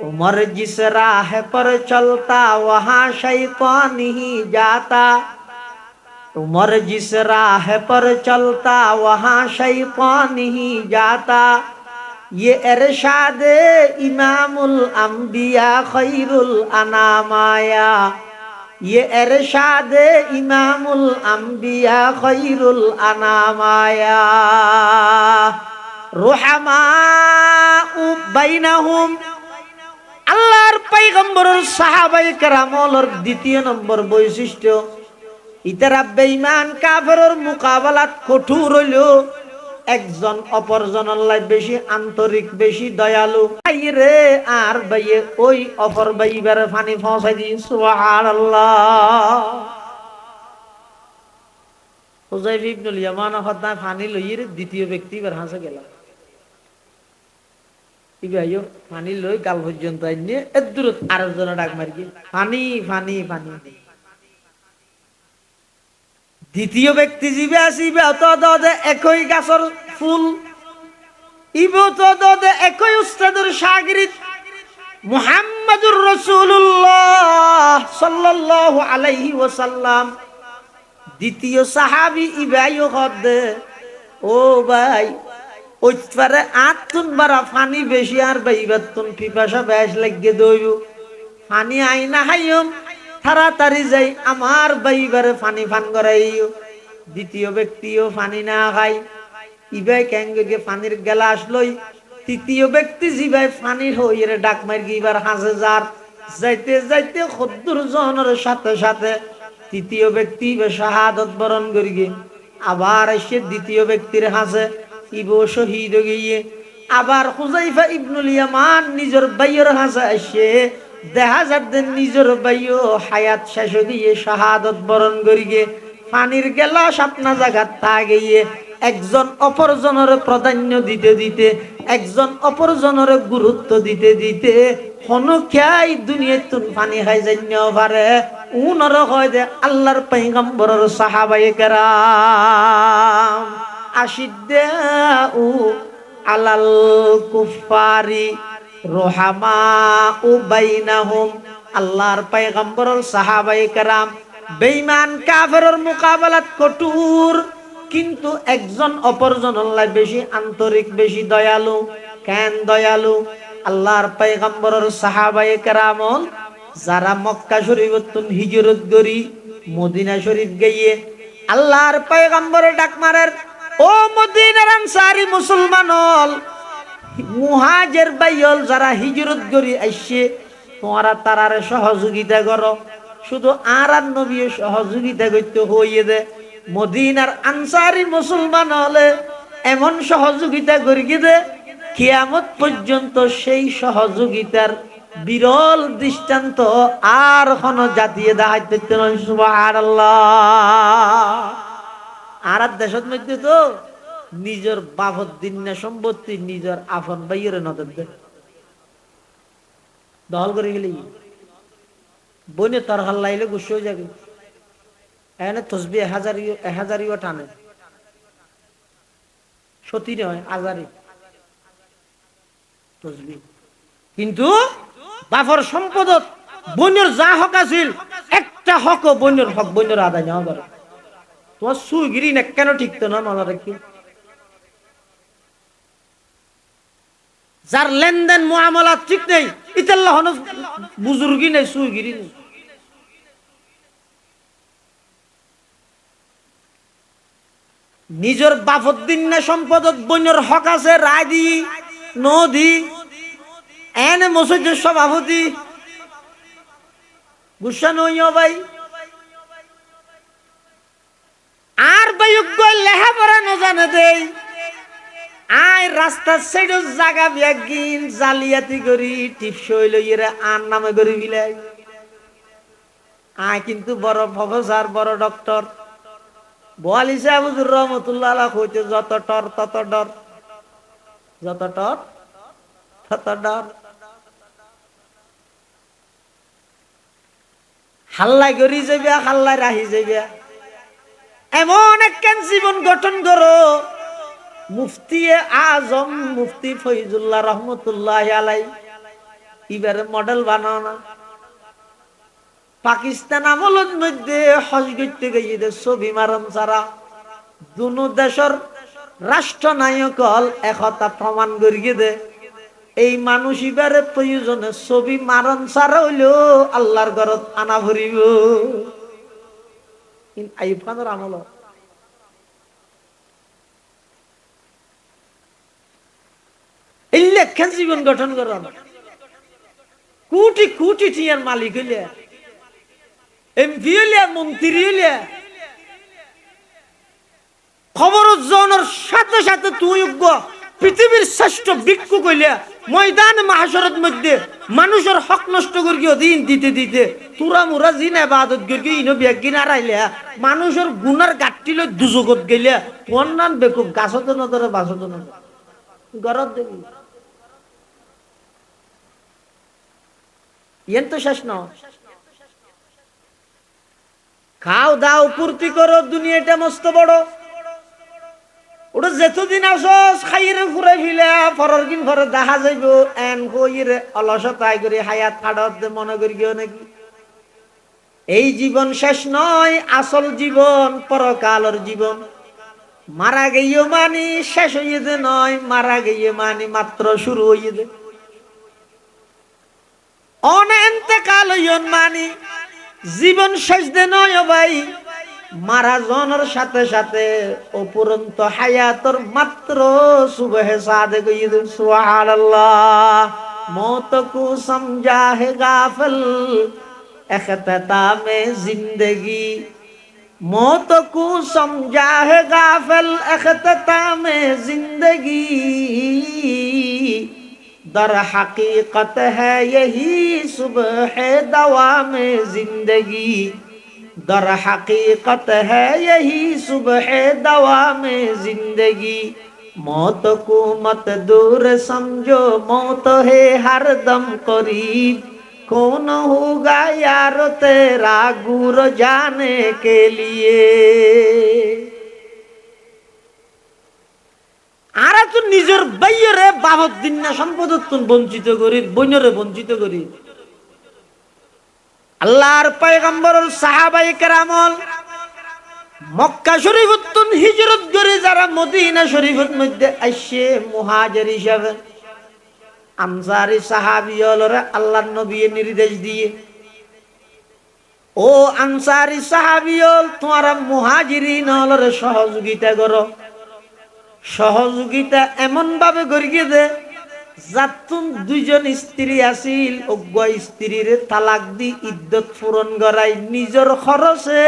[SPEAKER 1] उमर जिस राह पर चलता वहाँ शैतान ही जाता उमर जिस राह पर चलता वहाँ शैतान ही जाता ये इरशाद इमामुल अंबिया खैरुल अनामाया ये इरशाद इमामुल अंबिया खैरुल अनामाया रुहमा बैनहुम আল্লাহর পয়গম্বরের সাহাবায়ে কেরামের দ্বিতীয় নম্বর বৈশিষ্ট্য ইতারা বেঈমান কাফেরের মোকাবেলাত কঠোর হইল একজন অপরজনের লাই বেশি আন্তরিক বেশি দয়ালু রে আর ভাইয়ে ওই অপর ভাইবার পানি পৌঁছাই দি সুবহানাল্লাহ হুযায়ফা ইবনুল ইয়ামান হদা পানি লইরে দ্বিতীয় ব্যক্তি বার হাসে গেল ইবাইও পানি লই গাল পর্যন্ত আইনে এদূরত আরেকজন ডাক মারি পানি পানি পানি দ্বিতীয় ব্যক্তি জিবে আসিবে তো দে একই গাছর ফুল ইবো তো দে একই উস্তাদের শাগিরিদ মুহাম্মাদুর রাসূলুল্লাহ সাল্লাল্লাহু আলাইহি ওয়াসাল্লাম দ্বিতীয় সাহাবী ইবাইও হদে ও ভাই ওইপারে আতুন বারা পানি বেশি আর বাইবাতুন পিপাসা বেশ লাগে দইব পানি আইনা হাইম তাড়াতাড়ি যাই আমার বাইবারে পানি পান করাইও দ্বিতীয় ব্যক্তিও পানি না খাই ইবাই ক্যাঙ্গে পানির গ্লাস লই তৃতীয় ব্যক্তি জিবাই পানির হইরে ডাক মার গিবার হাসে যার যাইতে যাইতে খদ্দুর জনের সাথে সাথে তৃতীয় ব্যক্তি শাহাদত বরণ করি গে আবার এসে দ্বিতীয় ব্যক্তির হাসে ইবো শহীদ গিয়ে আবার হুযায়ফা ইবনুল ইয়ামান নিজের বাইয়ের হাসে এসে দেখা যাচ্ছে নিজের বাইও হায়াত শেষ গিয়ে শাহাদত বরণ করি গে পানির গেলাস আপনা জায়গাত তা গিয়ে একজন অপরজনের প্রাধান্য দিতে দিতে একজন অপরজনের গুরুত্ব দিতে দিতে হনখ্যাই দুনিয়াতুন পানি খাই জান্য পারে উনর হয় যে আল্লাহর পয়গম্বরের সাহাবায়ে কেরাম আশিদ্দাউ আলাল কুফারি রুহামা বাইনাহুম আল্লাহর পয়গম্বরের সাহাবায়ে কেরাম বেঈমান কাফেরের মোকাবেলাত কঠোর কিন্তু একজন অপরজনের লাই বেশি আন্তরিক বেশি দয়ালু কেন দয়ালু আল্লাহর পয়গম্বরের সাহাবায়ে কেরাম যারা মক্কা শরীফতুন হিজরত করি মদিনা শরীফ গিয়ে আল্লাহর পয়গম্বরে ডাক মারের ও মদিনার আনসারী মুসলমান হল মুহাজির বাইল যারা হিজরত করি আইছে তোমরা তারারে সহযোগিতা করো শুধু আর নবী সহযোগিতা করতে হইয়ে দে মদিনার আনসারী মুসলমান হলে এমন সহযোগিতা করি দে কিয়ামত পর্যন্ত সেই সহযোগিতার বিরল দৃষ্টান্ত আর কোন জাতীয় দেখাইতে সুবহানাল্লাহ আর দেশের মধ্যে তো নিজের বাপত দিন না সম্পত্তি নিজের আফন বাইয়ের নজর দেয় দখল করে গেলে বনে তার হাল্লাইলে গুছো হয়ে যাবে এনে তসবি 1000 টানে সতী নয় আজারি তসবি কিন্তু বাপর সম্পদত বন্যর যা হক আছিল একটা হক বন্যর হক বন্যর আদায় নেওয়া করে। তোমার সুগিরি না কেন ঠিকতো না মনে রাখি। যার লেনদেন মুআমালা ঠিক নেই ইতাল্লাহ বুজুর্গি নেই সুগিরি নেই। নিজের বাফদ্দিন না সম্পদত বন্যর হক আছে রায় দি নদী এনে মসজিদের সভাপতি গুসা নইও ভাই আর বায়ুজ্ঞ লেহা পড়া ন জানে দেই আয় রাস্তার সাইড জায়গা ব্যাগিন জালিয়াতি করি টিপসই লইয়েরা আর নামে করি বিলাই আয় কিন্তু বড় প্রফেসর বড় ডক্টর বোয়ালি সাহেবুর রহমতুল্লাহ আলাইহি কইতে যত টর তত ডর যত টর তত ডর হাল্লাই করি যাবে হাল্লাই রাহি যাবে এমন একখান জীবন গঠন করো মুফতি আজম মুফতি ফয়জুল্লাহ রহমতুল্লাহ আলাই এবারে মডেল বানাও না পাকিস্তান আমলের মধ্যে হজ করতে গিয়ে ছবি মারণ ছাড়া দুনো দেশের রাষ্ট্রনায়ক হল একতা প্রমাণ করিয়ে দে এই মানুষ এবারে প্রয়োজনে ছবি মারণ ছাড়া হইলেও আল্লাহর ঘরত আনা ভরিব আইয়ুব খানের আমল এই লেখেন জীবন গঠন কর কোটি কোটি টিয়ার মালিক হইলে এমপি হইলে মন্ত্রী হইলে খবর জনের সাথে সাথে তুই পৃথিবীর শ্রেষ্ঠ ভিক্ষুক হইলে ময়দান মাহশরের মধ্যে মানুষের হক নষ্ট করিও দিন দিতে দিতে তুরা মুরা জিন ইবাদত করি ইনো বেগিন আড়াইলে মানুষের গুনার গাট্টি লই দুজগত গেলে তোর নাম বেকুব গাছত নদরে বাসত না গরত দেবি ইয়েন তো শেষ ন খাও দাও পূর্তি করো দুনিয়াটা মস্ত বড় ওটা যেতদিন আসস খাইরে ফুরে ফিলে পরের দিন পরে দেখা যাইব এন কইরে অলসতায় করে হায়াত কাটত মনে করিও নাকি এই জীবন শেষ নয় আসল জীবন পরকালের জীবন মারা গিয়েও মানি শেষ হইয়ে দে নয় মারা গিয়ে মানি মাত্র শুরু হইয়ে দে অনেন্তেকাল হইয়ন মানি জীবন শেষ দে নয় ভাই মারা জনের সাথে সাথে অপুরন্ত হায়াতর মাত্র সুবহে সাদে কইয়ে দে সুবহানাল্লাহ মौत को समझा है गाफिल इख्तितामे जिंदगी मौत को समझा है गाफिल इख्तितामे जिंदगी दर हकीकत है यही सुबह दवाम जिंदगी दर हकीकत है यही सुबह दवाम जिंदगी मौत को मत दूर समझो मौत है हर दम करीब कौन होगा यार तेरा गुर जाने के लिए आरा तो निजर বাইরে বাবদ দিন না সম্পদত্তন বঞ্চিত করি বন্যরে বঞ্চিত করি আল্লাহর পয়গম্বরের সাহাবায়ে কেরামল মক্কা শরীফতুন হিজরত করে যারা মদিনা শরীফের মধ্যে আইসে মুহাজির হিসাবে আনসারী সাহাবীয়লরা আল্লাহর নবী নির্দেশ দিয়ে ও আনসারী সাহাবীয়ল তোমরা মুহাজিরিন হলরে সহযোগিতা করো সহযোগিতা এমন ভাবে করিয়ে দে যাতুন দুইজন স্ত্রী আছিল অজ্ঞ স্ত্রীরে তালাক দি ইদ্যত পূরণ করাই নিজের খরচে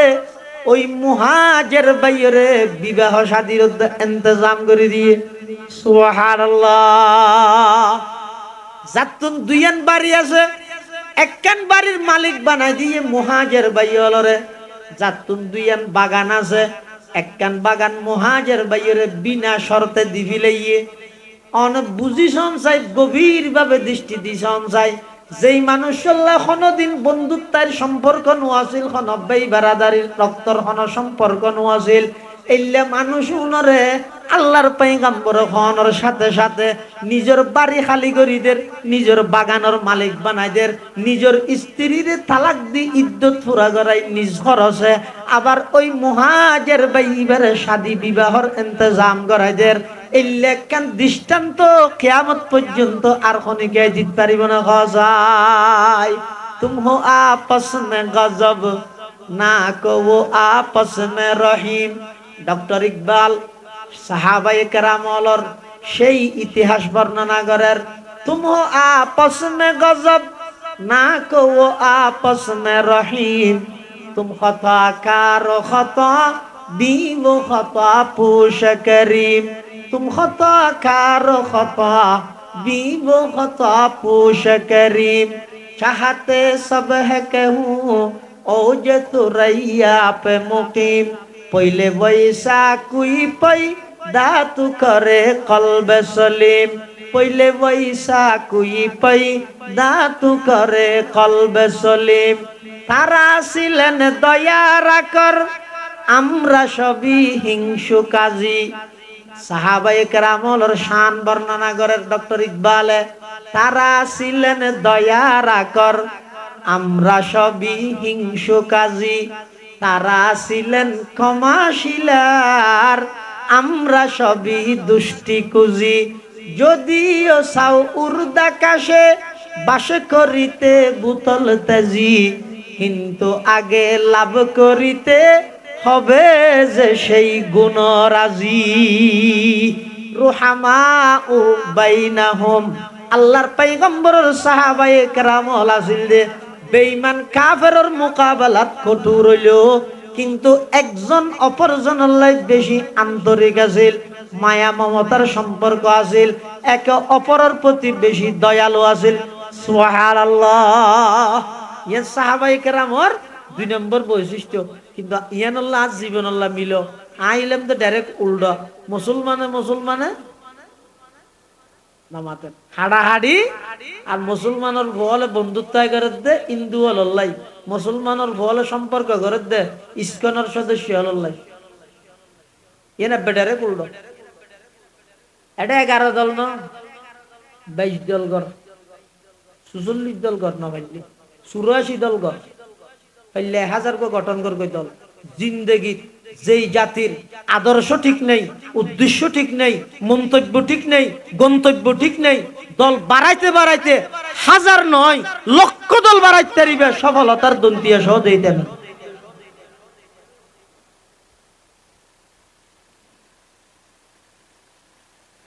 [SPEAKER 1] ওই মুহাজির বাইরে বিবাহ শাদীর ইন্তজাম করে দিয়ে সুবহানাল্লাহ যাতুন দুইয়ান বাড়ি আছে একখান বাড়ির মালিক বানাই দিয়ে মুহাজির বাইরে যাতুন দুইয়ান বাগান আছে একখান বাগান মুহাজির বাইরে বিনা শর্তে দিবিলাইয়ে অন বুঝিছন চাই গভীর ভাবে দৃষ্টি দিছন চাই যেই মানুষল্লা কোনদিন বন্ধুত্বের সম্পর্ক নোয়াছিল কোন ভাই বারাদারির রক্তর কোন সম্পর্ক নোয়াছিল এইলা মানুষ উনরে আল্লাহর পয়গম্বর হওয়ার সাথে সাথে নিজের বাড়ি খালি করিদের, নিজের বাগানের মালিক বানাইদের, নিজের স্ত্রীর তালাক দি ইদ্যত পুরা করাই নিজ খরচে, আবার ওই মুহাজির বাইবার শাদী বিবাহর ইন্তজাম করাইদের। এই লেখান দৃষ্টান্ত কিয়ামত পর্যন্ত আর খনিকে জিত পারিব না যায়। তুম হো আপস মে গজব না কো वो आपस में रहीम। ডক্টর ইকবাল সাহাবায়ে কেরামর সেই ইতিহাস বর্ণনা করেন, তুম হো আপস মে গজব না কো वो आपस में रहीम। तुम खता कारो खता भी वो खता पूश करीम। तुम खता कारो खता भी वो खता पूश करीम। चाहते सब है कहूँ ओजे तो रैया पे मुकीम। पहले वैसा कोई पै दातु करे कल्ब सलीम। पहले वैसा कोई पै दातु करे कल्ब सलीम। तारा ছিলেন দয়া রাখর আমরা সবই হিংসু কাজী। সাহাবায়ে কেরামর শান বর্ণনা করে ডক্টর ইকবালে, তারা ছিলেন দয়া রাখর আমরা সবই হিংসু কাজী। তারা ছিলেন ক্ষমাশীলার আমরা সবই দুষ্টি কুজি। যদিও সাউ উর্দাকাশে বাস করিতে বুতল তেজি, কিন্তু আগে লাভ করিতে হবে যে সেই গুণরাজি। রুহামা ও বাইনাহুম, আল্লাহর পয়গম্বরের সাহাবায়ে কেরাম আছিল দে বেঈমান কাফেরের মোকাবেলাত কঠোর হইল, কিন্তু একজন অপরজনের লাগে বেশি আন্তরিক আছিল, মায়া মমতার সম্পর্ক আছিল, একে অপরের প্রতি বেশি দয়ালু আছিল। সুবহানাল্লাহ। ইয়ে সাহাবায়ে কেরামর 2 নম্বর বৈশিষ্ট্য। কিন্তু ইয়ানুল্লাহ জীবনুল্লাহ মিল আইলাম তো ডাইরেক্ট উল্টা। মুসলমানে নামাতে হাড়াহাড়ি, আর মুসলমানের বলে বন্ধুত্ব করে দে হিন্দু হল্লাই, মুসলমানের বলে সম্পর্ক করে দে ইস্কনের সদস্য হল্লাই। এনে বেডারে উল্টো। এটা 11 দল ন 22 দল গর, 44 দল গর না ভাইলি 84 দল গর, পাইলে 1000 কো গঠন কর কই দল। জিন্দেগি যেই জাতির আদর্শ ঠিক নেই, উদ্দেশ্য ঠিক নেই, মন্তব্য ঠিক নেই, গন্তব্য ঠিক নেই, দল বাড়াইতে বাড়াইতে হাজার নয় লক্ষ দল বাড়াইতে পারিবে, সফলতার দন্তিয়া সহ দিতেন।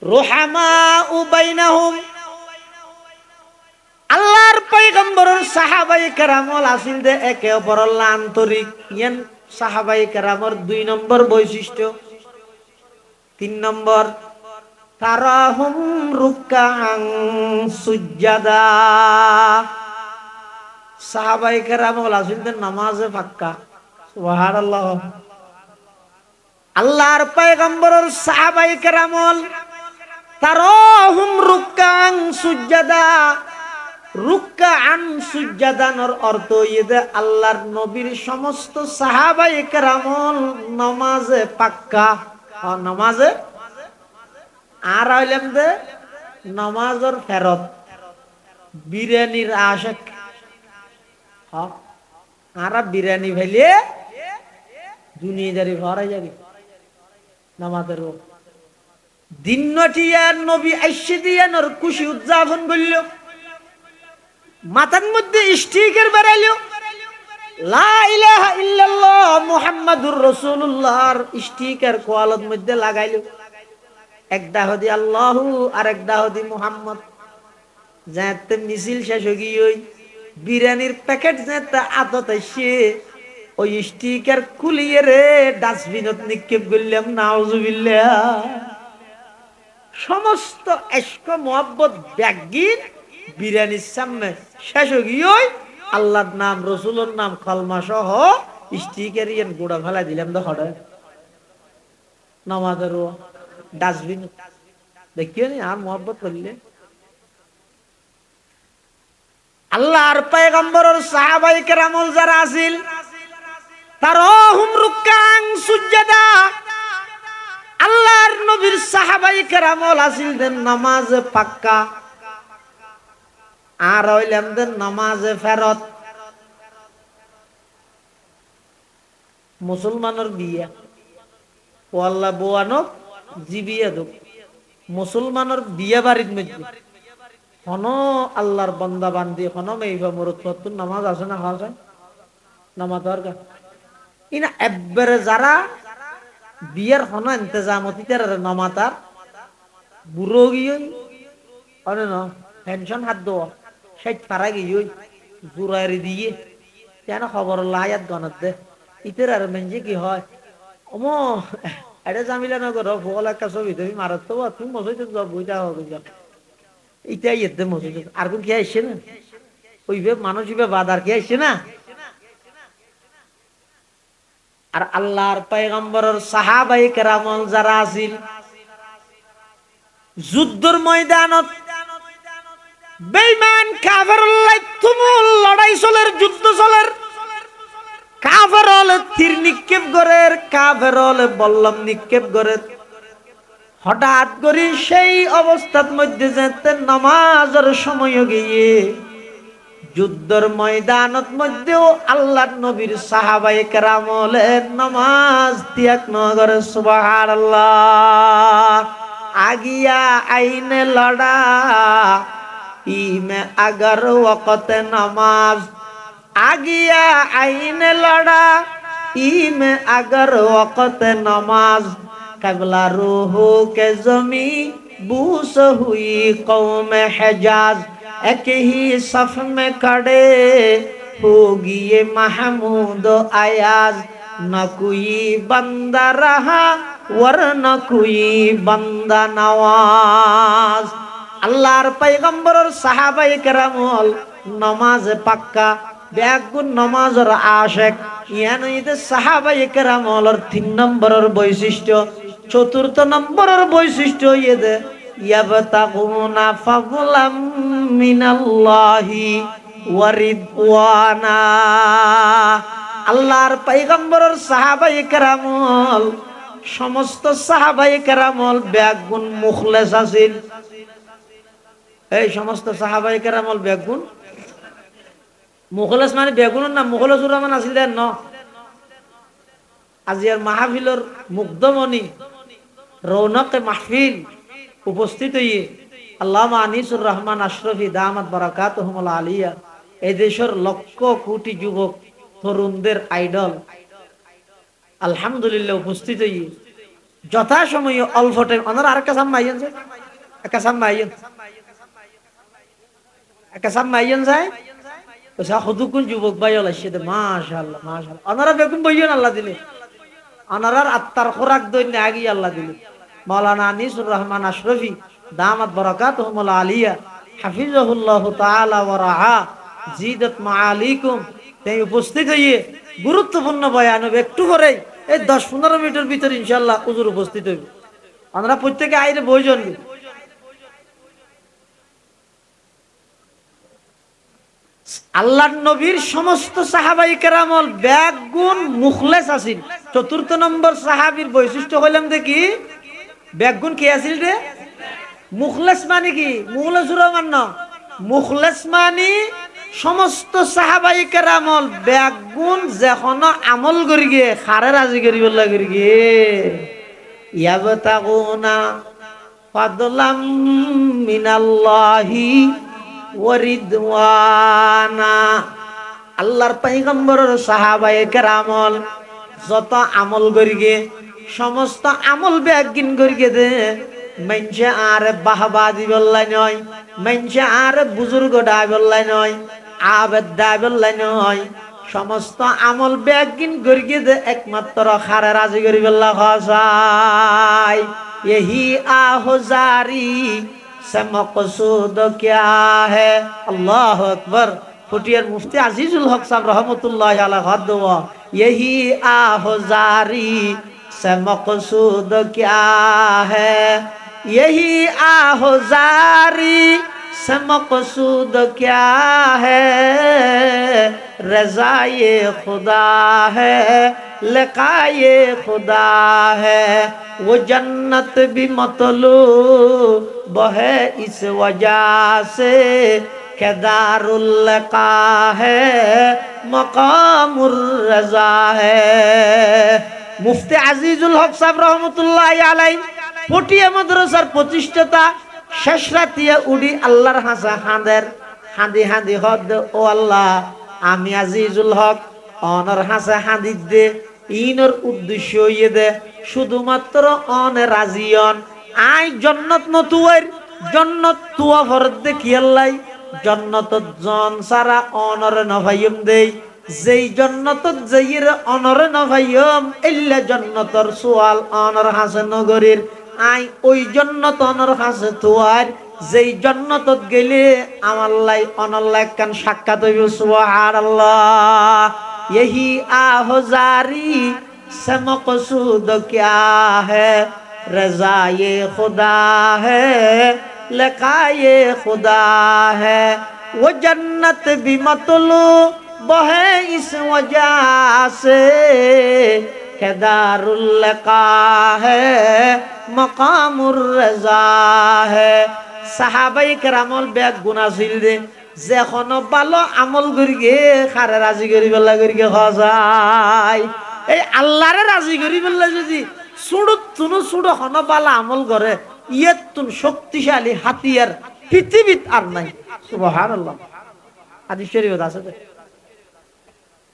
[SPEAKER 1] রুহামা বাইনাহুম, আল্লাহর পয়গম্বরের সাহাবায়ে কেরামল আছিল দে একে অপরের আন্তরিক। ইয়ান সাহাবায়ে কেরামর 2 নম্বর বৈশিষ্ট্য। 3 নম্বর, তারাহুম রুকআন সুজদা। সাহাবায়ে কেরামল আছিল দে নামাজে পাক্কা। সুবহানাল্লাহ। আল্লাহর পয়গম্বরের সাহাবায়ে কেরামল তারাহুম রুকআন সুজদা। রুকআন সুজদানোর অর্থ ইদে আল্লাহর নবীর সমস্ত সাহাবায়ে কেরামল নামাজে পাক্কা। নামাজে আর হইলাম দে নামাজের ফেরত বিরিয়ানির আশিক। আর বিরিয়ানি ভাইলে দুনিয়াদারি ভরাই যাবে নামাজের দিনটিয়ার নবী আইসি দিয়ানোর খুশি উদযাপন করল, মাথার মধ্যে স্টিকার বাড়াইল, লা ইলাহা ইল্লাল্লাহ মুহাম্মাদুর রাসূলুল্লাহর স্টিকার কোয়ালত মধ্যে লাগাইল। একটা হদি আল্লাহু আর একটা হদি মুহাম্মদ। যাতে মিছিল শেষ হয়ে গিয়ে বিরিয়ানির প্যাকেট যাতে আদত আসছে, ওই স্টিকার খুলিয়ে রে ডাস্টবিনত নিক্ষেপ করলাম। নাউজুবিল্লাহ। সমস্ত ইশক মোহাব্বত ব্যাগিন বিরিয়ানির সামনে শেষ হয়ে গিয়ে আল্লাহর নাম রসুলের নাম কলমা সহ স্টিকার ইয়ান গোড়া ফেলা দিলাম। তো হঠাৎ নামাজের ডাস্টবিন দেখিও নি আর মোহাব্বত করলে। আল্লাহর পয়গম্বরের সাহাবায়ে কেরামল যারা আছিল তারাহুম রুকআন সুজদা। আল্লাহর নবীর কেরামল আসিল দেন নামাজে পাক্কা আর হইলেন দেন নামাজে ফেরত। মুসলমানের বিয়া ও আল্লাহ বোয়ানক জিবিয়া দোক মুসলমানের বিয়া বাড়ির মধ্যে হন আল্লাহর বন্দা বান্দি হন মেইবা মরত নামাজ আছে না খাওয়া যায় নামাজ দরকার ইনা একবারে যারা বিয়ের হন ইন্তজামতি নমাতার বুড়ো গিয়ে অনে ন পেনশন হাত দেওয়া সেই পারা গিয়ে জোরারি দিয়ে কেন খবর লায়াত গণত দে ইতের আর মেঞ্জে কি হয় অম এটা জামিলা নগর ফল একটা ছবি তুমি মারত তো তুমি মসজিদে যাও বুঝা হবে এটাই এতে মসজিদ আর কোন কি আসছে না ওইবে মানুষ বাদার কি আসছে না। আর আল্লাহর পয়গম্বরের সাহাবায়ে কেরামল যারা আছিল যুদ্ধের ময়দানত বেঈমান কাফেরুল লাই তুমুল লড়াই চলের যুদ্ধ চলের কাফের হলে তীর নিক্ষেপ করের কাফের হলে বল্লম নিক্ষেপ করের হঠাৎ করে সেই অবস্থার মধ্যে যেতে নামাজের সময় গিয়ে যুদ্ধের ময়দানত মধ্যেও আল্লাহর নবীর সাহাবায়ে কেরামলের নামাজ ত্যাগ না করে সুবহানাল্লাহ। আগিয়া আইনে লড়া ইমে আগার ওয়াক্ত নামাজ আগিয়া আইনে লড়া ইমে আগার ওয়াক্ত নামাজ कबला रूहो के जमी बूस हुई कौम हिजाज एक ही सफ में खड़े होगी ये महमूद अयाज न कोई बंदा रहा वर न कोई बंदा नवाज। अल्लाहर पैगंबरर साहाबाए केरामल नमाज पक्का बेगुन नमाजर आशिक यानी इदे साहाबाए केरामलर 3 নম্বরের বৈশিষ্ট্য। চতুর্থ নম্বরের বৈশিষ্ট্য ইয়ে ইয়াবতাগুনা ফাযলাম মিনাল্লাহি ওয়া রিদওয়ানা। আল্লাহর পয়গম্বরের সাহাবায়ে কেরামল সমস্ত সাহাবায়ে কেরামল বেগুন মুখলেস আছেন। এই সমস্ত সাহাবায়ে কেরামল বেগুন মুখলেস মানে বেগুন না মুখলেসুর রহমান আছিলেন ন আজিয়ার মাহফিলর মুগ্ধমণি রৌনকে মাহফিল উপস্থিত হইয়ে আল্লামা আনিসুর রহমান আশরফি দামাত বারাকাতুহুল আলিয়া এই দেশের লক্ষ কোটি যুবক তরুণদের আইডল আলহামদুলিল্লাহ উপস্থিত হইয়ে যথাসময়ে অল্প টাইম ওনারা আর একটা সাম্মা আইয়েন একটা সাম্মা আইয়েন একটা সাম্মা আইয়েন যায় ওসা হুদুকুন যুবক ভাই আলাইছে মাশাআল্লাহ মাশাআল্লাহ ওনারা বেগুন বইয়েন আল্লাহ দিলে ওনারার আত্মার খোরাক দইন আগি আল্লাহ দিলে মাওলানা আনিসুর রহমান আশরফি দামাত বারাকাতুহুল আলিয়া হাফিজাহুল্লাহ তাআলা ওয়া রাহা জিদাত মাআলিকুম তাই উপস্থিত হইয়ে গুরুত্বপূর্ণ বয়ান হবে একটু করে এই 10-15 মিনিটের ভিতর ইনশাআল্লাহ হুজুর উপস্থিত হইবে আমরা প্রত্যেককে আইরে বইজন আল্লাহর নবীর সমস্ত সাহাবায়ে কেরামল বেগুন মুখলেস আছেন। চতুর্থ নম্বর সাহাবীর বৈশিষ্ট্য হইলাম দেখি বেগুন কে আছিল রে মুখলেস মানে কি মুখলেসুর রহমান না মুখলেস মানে সমস্ত সাহাবায়ে কেরামল বেগুন যখন আমল করি গে খারে রাজি করি বল্লা করি গে ইয়াবতাগুনা ফাদলাম মিনাল্লাহি ওয়া রিদওয়ানা। আল্লাহর পয়গম্বরের সাহাবায়ে কেরামল যত আমল করি গে সমস্ত আমল বেগিন করি গে দে মানছে আর বাহবা দিবল্লাই নয় মানছে আর বুজুর্গ ডাইবল্লাই নয় আবেদ ডাইবল্লাই নয় সমস্ত আমল বেগিন করি গে দে একমাত্র খারে রাজি করি বল্লা খাসাই यही आहुजारी से मकसूद क्या है। अल्लाह अकबर। फुटियर मुफ्ती अजीजुल हक साहब रहमतुल्लाह अलैह दुआ यही आहुजारी से मकसूद क्या है यही आहुजारी से मकसूद क्या है, रज़ाए खुदा है, लिकाए खुदा है। वो जन्नत भी मतलूब है इस वजह से, केदारुल लिका है, मकामुर रज़ा है। মুফতি আজিজুল হক সাহেব রহমতুল্লাহি আলাইহি পটিয়া মাদ্রাসার প্রতিষ্ঠাতা। শেষ রাতিয়া উডি আল্লাহর হাসা হাঁদের হাঁদি হাঁদি হদ, ও আল্লাহ আমি আজিজুল হক অনর হাসা হাঁদি দে, ইনর উদ্দেশ্য ইয়ে দে শুধুমাত্র অন রাজিয়ন আই জন্নত নতুয়ের জন্নত তুয়া ফরদ দে কি আল্লাহ জন্নত জন সারা অনর নভাইম দেই, যেই জন্নতত যাইর অনরে নভাইম ইল্লা জন্নতর সুয়াল অনর হাসে নগরীর আই ওই জন্নত অনর হাসে তুয়ার, যেই জন্নতত গেলে আমার লাই অনল্লাহ কান সাক্ষাৎ হইব। সুবহানাল্লাহ। यही आहोजारी से मकसूद क्या है, रज़ाए खुदा है, लिकाए खुदा है। वो जन्नत भी मतलूब है इस वजह से, केदारुल लिका है, मकामुर रज़ा है। साहाबाए केरामल बेग गुनाह ছিল দে, যখন ভালো আমল করি গে খারে রাজি করি বেলা করি গে হজাই। এই আল্লাহরে রাজি করি বেলা যদি সুড়ুত তুনো সুড়ো হন ভালো আমল করে, ইয়ে তুন শক্তিশালী হাতিয়ার পৃথিবীত আর নাই। সুবহানাল্লাহ। হাদিস শরীফত আছে তো,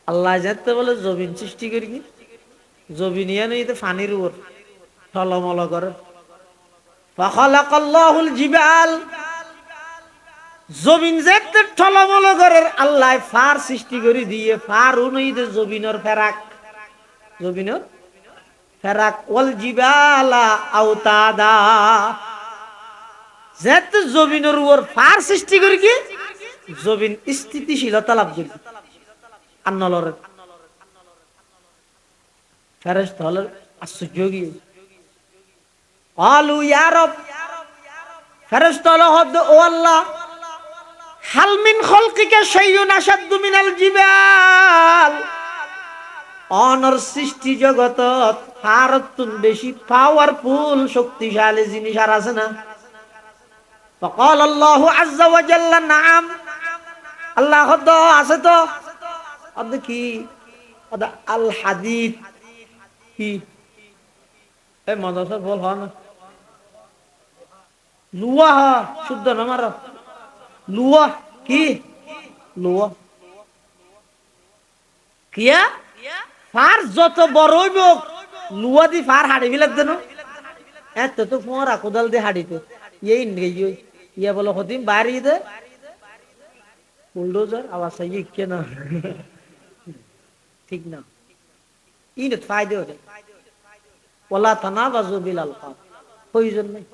[SPEAKER 1] আল্লাহ যেতে বলে জমিন সৃষ্টি করি কি, জমিনিয়া নেই তো পানির উপর টলমল করে। ফাখালাকাল্লাহুল জিবাল, জমিন যেতে টলমল করে আল্লাহ ফার সৃষ্টি করে দিয়ে, ফার অনুইতে জমিনের ফেরাক, জমিনের ফেরাক। ওয়াল জিবালা আওতাদা, যেতে জমিনের উপর ফার সৃষ্টি করে কি জমিন স্থিতিশীলতা লাভ করি আন্নলরে। ফেরেশতা হলো আশ্চর্য কি আলু ইয়া রব, ফেরেশতা হলো হদ, ও আল্লাহ হাল মিন খলকিকা শাইউন আশাদ্দু মিনাল জিবাল, অনর সৃষ্টি জগতত ফারতুন বেশি পাওয়ারফুল শক্তিশালী জিনিস আর আছে না? فقال الله عز وجل نعم, আল্লাহ হদ আছে তো। আদ কি আদ আল হাদিদ কি এই মাদ্রাসা বল হয় না লুয়া, শুদ্ধ না মার লুয়া কি লুয়া কিয়া ফার যত বড় হইব লুয়া দি ফার হাড়ি বিলাক দেন এত তো ফোঁরা কোদাল দিয়ে হাড়িতে এই ইয়া বলো হতিম বাড়ি দে বুলডোজার আওয়াজ আই কেন ঠিক না ইন ফায়দা হবে। ওয়ালা তানাবাজু বিল আলকাব, প্রয়োজন নাই।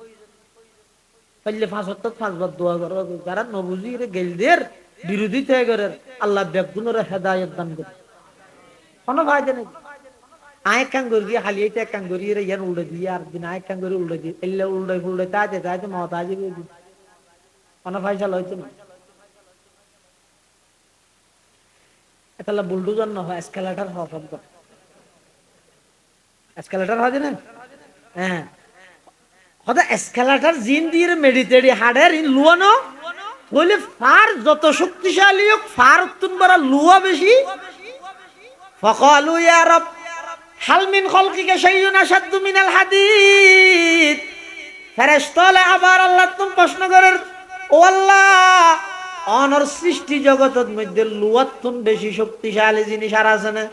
[SPEAKER 1] পাইলে ৫ বার দোয়া করো, যারা নবুজির গেলদের বিরোধিতা করে আল্লাহ বেগুনের হেদায়েত দান করে। কোনো ফায়দা নেই। আয় কান করি হালিয়ে কান করি ইয়ান উল্টে দিয়ে আর দিন আয় কান করে উল্টে দিয়ে এলে উল্টে ফুল্টে তাইতে তাইতে মহতাজি কোনো ফায়সা লইছে না। এটা বুলডোজার না হয়, এসকেলেটর হওয়া শব্দ, এসকেলেটর হয় না। হ্যাঁ হদা এসকেলেটর জিন দিয়ে মেডিটেরি হাড়ের ইন লুয়ানো বলে ফার যত শক্তিশালী হোক ফার তুন বড় লুয়া বেশি। ফাকালু ইয়া রব হাল মিন খলকিকা শাইউন আশাদ্দু মিনাল হাদিদ, ফেরেশতারা আবার আল্লাহ তুমি প্রশ্ন করেন, ও আল্লাহ অনর সৃষ্টি জগতের মধ্যে লুয়াত তুন বেশি শক্তিশালী জিনিস আর আছে না?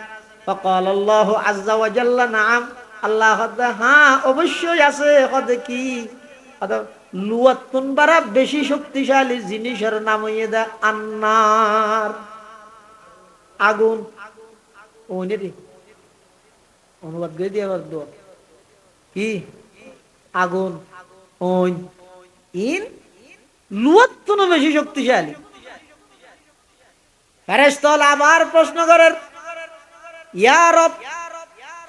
[SPEAKER 1] ফাকাল আল্লাহু আযজা ওয়া জাল্লা নাম, আল্লাহ হদা হ্যাঁ অবশ্যই আছে। হদে কি লুয়াত তুন বারা বেশি শক্তিশালী জিনিসের নাম হইয়ে দা আন্নার, আগুন। ওনে দি অনুবাদ করে দিয়ে আবার দোয়া কি আগুন ওন ইন লুয়াত তুন বেশি শক্তিশালী। ফেরেশতা আবার প্রশ্ন করেন, ইয়া রব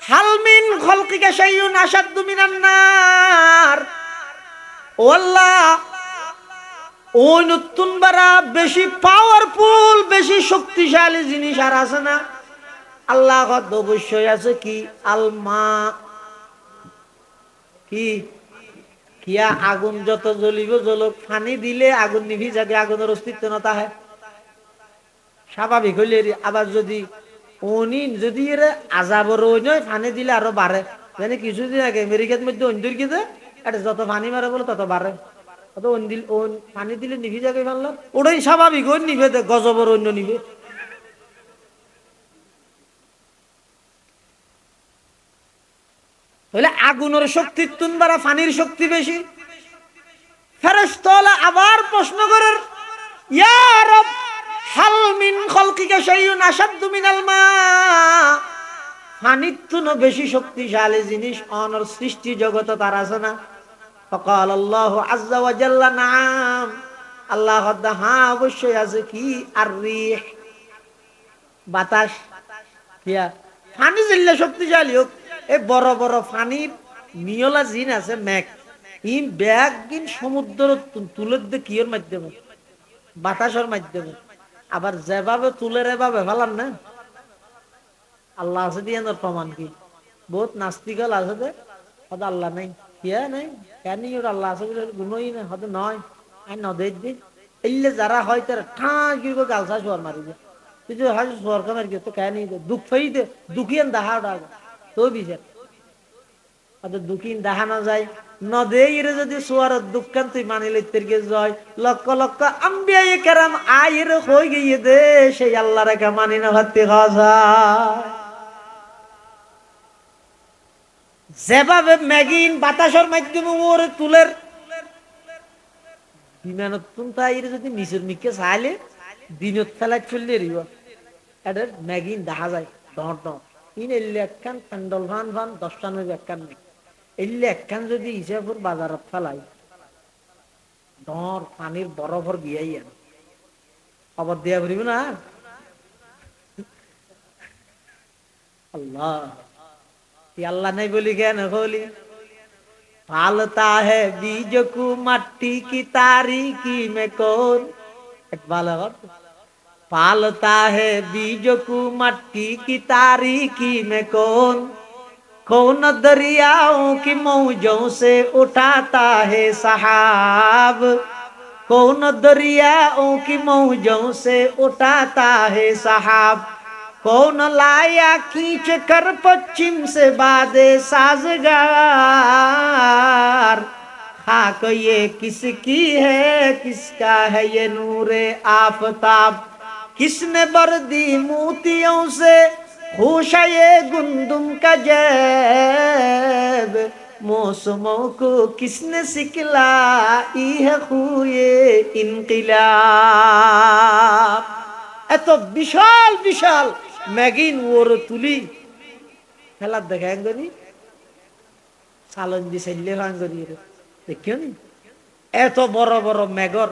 [SPEAKER 1] হাল মিন খলকিকা শাইউন আশাদ্দু মিনান নার, ও আল্লাহ ওই নতুন বারা বেশি পাওয়ারফুল, বেশি শক্তিশালী জিনিস আর আছে না? আল্লাহ অবশ্যই আছে কি? আলমা, কি কিয়া আগুন যত জ্বলিব জ্বলক, পানি দিলে আগুন নিভি যাবে, আগুনের অস্তিত্ব না তাহে স্বাভাবিক হইলে। আবার যদি অনিন যদি এর আজাবর নয়, পানি দিলে আরো বাড়ে। মানে কিছুদিন আগে আমেরিকার মধ্যে অঞ্জুর কিতে এটা যত পানি মারে বলে তত বাড়ে, অত পানি দিলে নিভি যাবে ভাবলাম, ওটাই স্বাভাবিক। ওই নিভে গজবর অন্য নিবে। তাহলে আগুনের শক্তি তুনবারা পানির শক্তি বেশি। ফেরেশতারা আবার প্রশ্ন করেন, ইয়া রব, হাল মিন খালকিকা শাইউন আশাদ্দু মিনাল মা? পানির তুনো বেশি শক্তিশালী জিনিস অনর সৃষ্টি জগতে তার আছে না? ফাকাল আল্লাহু আযজা ওয়া জাল্লা, নাম। আল্লাহ হ্যাঁ অবশ্যই আছে কি? আর রিহ, বাতাস। কিয়া পানি জিল্লা শক্তিশালী হোক, এই বড় বড় পানির মিয়লা জিন আছে মেঘ, ইন ব্যাগ গিন সমুদ্র তুলে দে কিয়ের মাধ্যমে? বাতাসের মাধ্যমে। আবার যেভাবে তুলের এভাবে ফেলান না, আল্লাহ আছে দিয়ে প্রমাণ কি? বহুত নাস্তিকল আছে যে হয়তো আল্লাহ নাই, কিয়া নাই কেন ওর আল্লাহ আছে বলে গুণই না, হয়তো নয় আর নদে দি এলে যারা হয় তারা ঠাঁ কি গালসা শোয়ার মারি যায়। তুই যে হয় শোয়ার কামার কি তো কেন দুঃখ ফেই দে, দুঃখিয়ান দাহা ওটা তো বিচার হয়তো দুঃখিন দেখা না যায়। নদে ইরে যদি শোয়ার দুঃখান তুই মানি লইতে জয় লক্ষ লক্ষ আম্বিয়া কেরাম আয়ের হয়ে গিয়ে দে, সেই আল্লাহ রেখা মানি না ভাবতে খাওয়া যায়। যেভাবে ম্যাগিন বাতাসের মাধ্যমে ওরে তুলের বিমানত তাইরে যদি নিচের মিকে চাইলে দিনত ফেলাই চললে রিব এদের ম্যাগিন দেখা যায় ডর ডর। ইন এলে একখান প্যান্ডল ভান ভান 10টা নয় একখান নেই, এলে একখান যদি হিসাবর বাজারত ফেলাই ডর পানির বরফর গিয়াই আন খবর দিয়া পারিব না। আল্লাহ আল্লাহ নাই বলি কেন হলি? पालता है बीज को मट्टी की तारीकी में कौन, एक बालक पालता है बीज को मट्टी की तारीकी में कौन, कौन दरियाओं की मौजों से उठाता है सहाब, कौन दरियाओं की मौजों से उठाता है सहाब, कौन लाया खींच कर पश्चिम से बादे साजगार, खाक ये किसकी है किसका है ये नूरे आफताब, किसने बर्दी मोतियों से खुशा ये गुंदुम का जैब, मौसमों को किसने सिखलाई है खुए इनकिलाब। এত বিশাল বিশাল ম্যাগিন ওর তুলি খেলার দেখায় করি সালঞ্জি সেলে ভাঙ করি দেখিও নি? এত বড় বড় মেঘর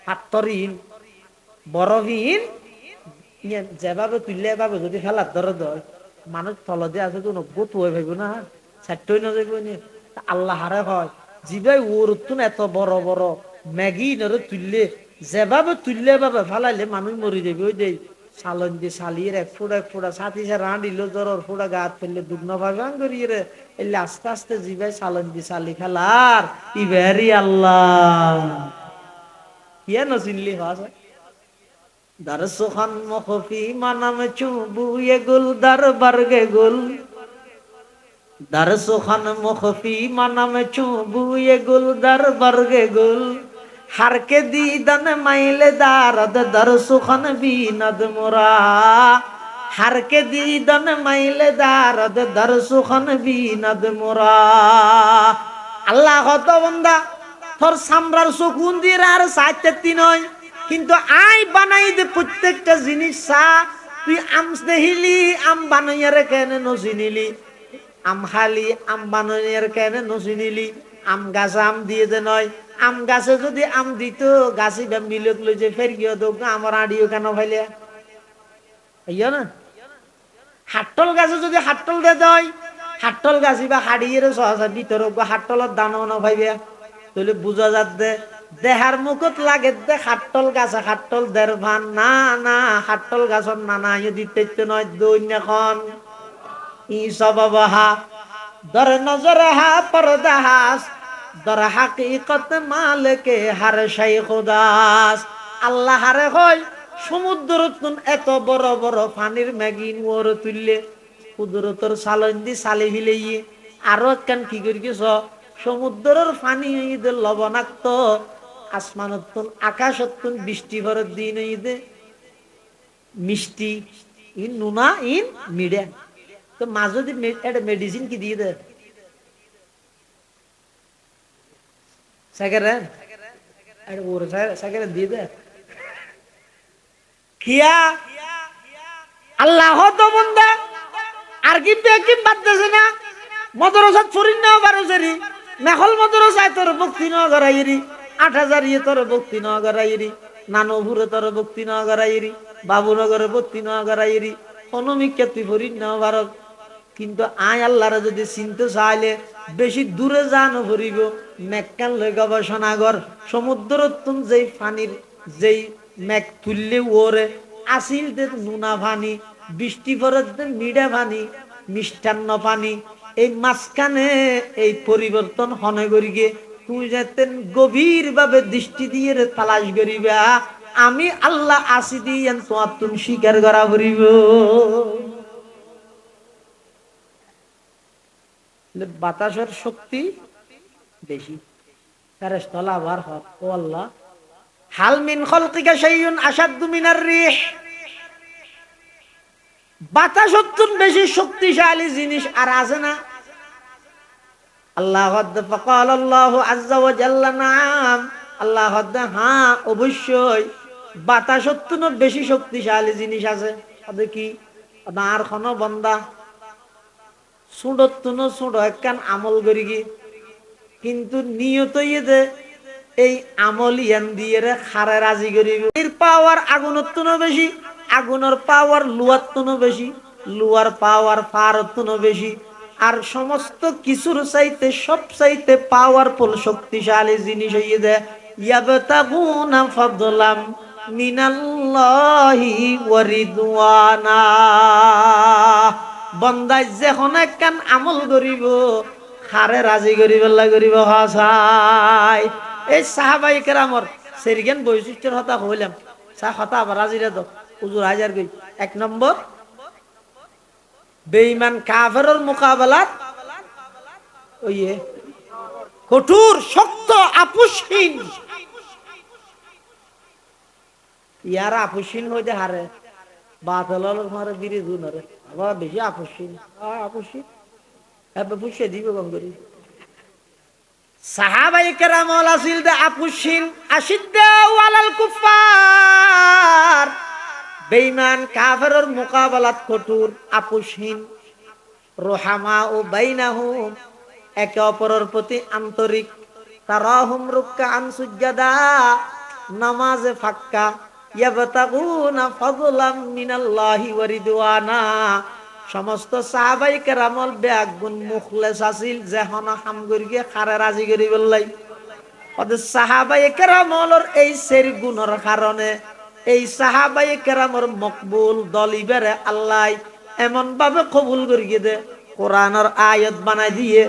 [SPEAKER 1] হাতরিন বরফিন যেভাবে তুললে এভাবে যদি খেলার ধরে ধর মানুষ তল দিয়ে আছে তো নব্বত হয়ে ভাইব না, চারটই না যাইব নি। আল্লাহ হারে হয় জিবাই ওর তুন এত বড় বড় ম্যাগিন তুললে যেভাবে তুললে এভাবে ফেলাইলে মানুষ মরি যাবে। ওই যে সালন দিয়ে সালিয়ে এক ফোড়া সাথী সে রাঁধিল জ্বর ফোড়া গাত ফেললে দুগ্ন ভাবে করিয়ে রে এলে আস্তে আস্তে জিবাই সালন দিয়ে সালি খেলার ইবেরি আল্লাহ কিয়া নচিনলি হয়। در سخن مخفی منم چون بوی گل در برگ گل، در سخن مخفی منم چون بوی گل در برگ گل، هر که دیدن میل دارد در سخن بیند مرا، هر که دیدن میل دارد در سخن بیند مرا। আল্লাহ কত বন্দা তোর সামরার সুকুন দিয়ে আর সাইতে নয়, কিন্তু আই বানাই দে প্রত্যেকটা জিনিস চা তুই আম দেখিলি আম বানাইয়ার কেন নচিনিলি, আম খালি আম বানাইয়ার কেন নচিনিলি, আম গাছে আম দিয়ে দে নয়, আম গাছে যদি আম দিত গাছি বা মিলক লই যে ফের গিয়ে দোক আমার আড়িও কেন ফাইলে ইয়া না। হাট্টল গাছে যদি হাট্টল দে দেয় হাট্টল গাছি বা হাড়িয়ে সহসা ভিতর হাট্টলের দানও না ভাইবে তাহলে বুঝা যাত দে দেহার মুখত লাগে দে খাট্টল গাছ খাট্টল দের ভান না না খাট্টল গাছর নানা দিতে নয় দৈন্য এখন ই সবাবহা দর নজর হা পর্দা হাস দর হাকিকত মালিকে হার শাই খুদাস আল্লাহ হারে হয় সমুদ্র এত বড় বড় পানির ম্যাগিন ওর তুললে কুদরতর সালন্দি সালি হিলেইয়ে আরো একখান কি করি গেছ সমুদ্রের পানি ঈদের লবণাক্ত আসমানত আকাশত বৃষ্টি ভরের দিন ঈদে মিষ্টি ইন নুনা ইন মিডিয়া তো মাঝে একটা মেডিসিন কি দিয়ে দেয় সেকেন্ড একটা ওর সেকেন্ড দিয়ে দেয় খিয়া আল্লাহ তো বন্দা আর কি বেকিম বাদ দেছে না মদরসাত ফরিন না বারোজারি মেখল মদরসায় তোর ভক্তি ন গরাইরি ৮০০০ ইয়ে তোর ভক্তি ন গরাইরি নানভুরে তোর ভক্তি ন গরাইরি বাবুনগরে ভক্তি ন গরাইরি অনমিককে তুই ফরিন না ভারত কিন্তু আয় আল্লাহরে যদি চিনতে চাইলে বেশি দূরে যান ভরিব মেক্কান লই গবেষণা কর সমুদ্র যেই পানির যেই মেঘ তুললে ওরে আসিল দে নুনা পানি বৃষ্টি পরে মিঠা পানি মিষ্টান্ন পানি এই মাঝখানে এই পরিবর্তন হনে করিগে তুই যেতেন গভীর ভাবে দৃষ্টি দিয়ে তালাশ করিবা আমি আল্লাহ আসি দিয়ে তোমার তুমি স্বীকার করা করিব বাতাসের শক্তি বেশি ফেরেশতা আবার হক ও আল্লাহ হাল মিন খালকিকা শাইউন আশাদ্দু মিনার রিহ বাতাস বেশি শক্তিশালী জিনিস আর আছে না আল্লাহ ফাকাল আল্লাহু আযজা ওয়া জাল্লা নাম আল্লাহ হ্যাঁ অবশ্যই বাতাস বেশি শক্তিশালী জিনিস আছে ওদের কি আর কোন বান্দা সুডত সুড একখান আমল করি কি কিন্তু নিয়ত ইয়ে এই আমল ইয়ান দিয়ে রে খারে রাজি করিব এর পাওয়ার আগুনত বেশি আগুনের পাওয়ার লুয়ার বেশি লুয়ার পাওয়ার ফারত বেশি আর সমস্ত কিছুর চাইতে সব চাইতে পাওয়ারফুল শক্তিশালী জিনিস হইয়ে দে ইয়াবতাগুনা ফাদলাম মিনাল্লাহি ওয়া রিদওয়ানা বন্দায় যখন একখান আমল করিব খারে রাজি করিব করিব হাসাই এই সাহাবাই কেরামর সেরিগান বৈশিষ্ট্যের হতা হইলাম সাহ হতা আবার রাজিরে তো হুজুর হাজার গই ১ নম্বর বেঈমান কাফেরের মোকাবেলাত ওইয়ে কঠোর শক্ত আপোষহীন ইয়ারা আপোষহীন হইতে হারে বাতলাল মারে বিরোধী নরে আবার বেশি আপোষহীন আপোষহীন এবে পুষে দিব গঙ্গরি সাহাবায়ে কেরাম আছিল দে আপুশিন আশিদ্দাউ আলাল কুফার বেঈমান কাফেরের মোকাবেলাত কঠোর আপুশিন রুহামা ও বাইনাহুম একে অপরের প্রতি আন্তরিক তারাহুম রুকআন সুজদা নামাজে ফাক্কা ইয়াবতাগুনা ফাদলাম মিনাল্লাহি ওয়া রিদওয়ানা সমস্ত সাহাবাই কেরামল বেআগুন মুখলেস আছিল যেহন হাম করিগে খারে রাজি করি বললাই ওদের সাহাবাই কেরামলর এই সের গুণের কারণে এই সাহাবাই কেরামর মকবুল দলিবেরে আল্লাহ এমন ভাবে কবুল করিয়ে দে কোরআনের আয়াত বানাই দিয়ে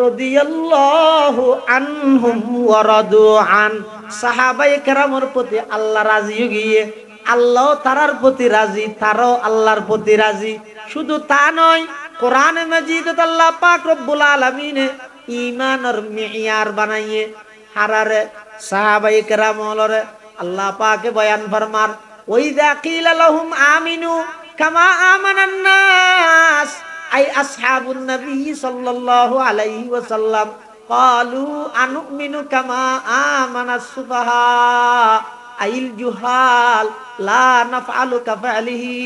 [SPEAKER 1] রাদিয়াল্লাহু আনহুম ওয়া রাদু আন সাহাবাই কেরামর প্রতি আল্লাহ রাজি গিয়ে আল্লাহ তারার প্রতি রাজি তারাও আল্লাহর প্রতি রাজি শুধু তা নয় কোরআনে মাজিদে আল্লাহ পাক রব্বুল আলামিন ঈমানের মিয়ার বানাইয়ে হারারে সাহাবায়ে কেরামলরে আল্লাহ পাকে বয়ান ফরমার ওয়াইযা কিলা লাহুম আমিনু কামা আমানান নাস আই আসহাবুন নবী সাল্লাল্লাহু আলাইহি ওয়াসাল্লাম ক্বালু আনুমিনু কামা আমানাস সুফাহা আইল জুহাল লা নাফআলু কাফালিহি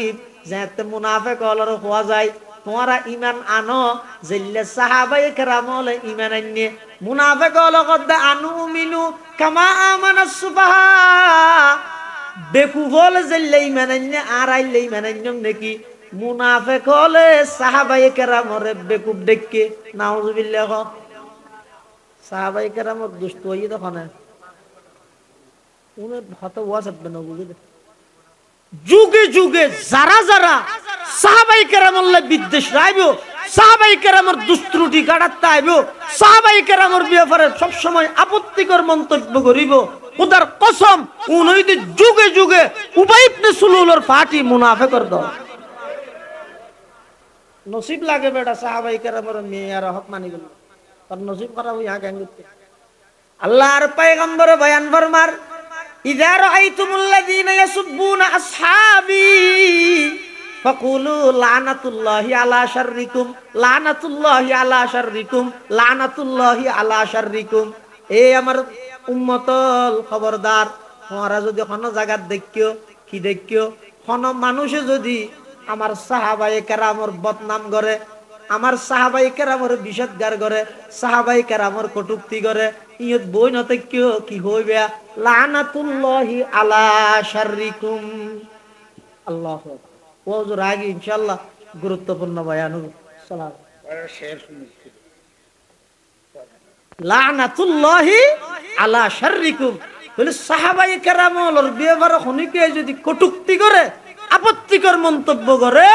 [SPEAKER 1] যাতে মুনাফিক হলর হওয়া যায় তোমরা ঈমান আনো যেলে সাহাবায়ে কেরামল ঈমান আননে মুনাফিক হল কদ আনুমিনু কামা আমানাস সুফাহা বেকুফল যেলে ঈমান আননে আর আইলে ঈমান আনম নাকি মুনাফিক হলে সাহাবায়ে কেরামরে বেকুফ দেখকে নাউজুবিল্লাহ সাহাবায়ে কেরামর দুষ্ট হই তখন উনি হয়তো ওয়াজ হবে না বুঝলে। যুগে যুগে যারা যারা সাহাবাই কেরামল্লাহ বিদ্বেষ রাইব, সাহাবাই কেরামর দুস্ত্রুটি কাটাতে আইব, সাহাবাই কেরামর ব্যাপারে সবসময় আপত্তিকর মন্তব্য করিব, ওদের কসম উনইতে যুগে যুগে উবাই ইবনে সুলুলের পার্টি মুনাফিকের দল। নসিব লাগে বেটা সাহাবাই কেরামর মেয়ার হক মানি গেল, তার নসিব খারাপ ইয়া কেন করতে। আল্লাহর পয়গম্বর বয়ান ফরমার, ইযা রাআইতুমুল্লাযীনা ইয়াসুব্বুনা আসহাবী ফাকুলু লানাতুল্লাহি আলা শাররিকুম, লানাতুল্লাহি আলা শাররিকুম, লানাতুল্লাহি আলা শাররিকুম। এই আমার উম্মতল খবরদার, তোমরা যদি কোনো জায়গা দেখিও কি দেখিও কোনো মানুষে যদি আমার সাহাবায়ে কেরামর বদনাম করে, আমার সাহাবাই কেরামর বিষদগার করে, সাহাবাই কেরামর কটূক্তি করে, ইয়ত বই নতে কেউ কি হইবে লানাতুল্লাহি আলা শাররিকুম। আল্লাহ ওজুর আগে ইনশাআল্লাহ গুরুত্বপূর্ণ বয়ান হবে। সালাম লানাতুল্লাহি আলা শাররিকুম, বলে সাহাবাই কেরামর ব্যাপারে খনিকে যদি কটূক্তি করে, আপত্তিকর মন্তব্য করে,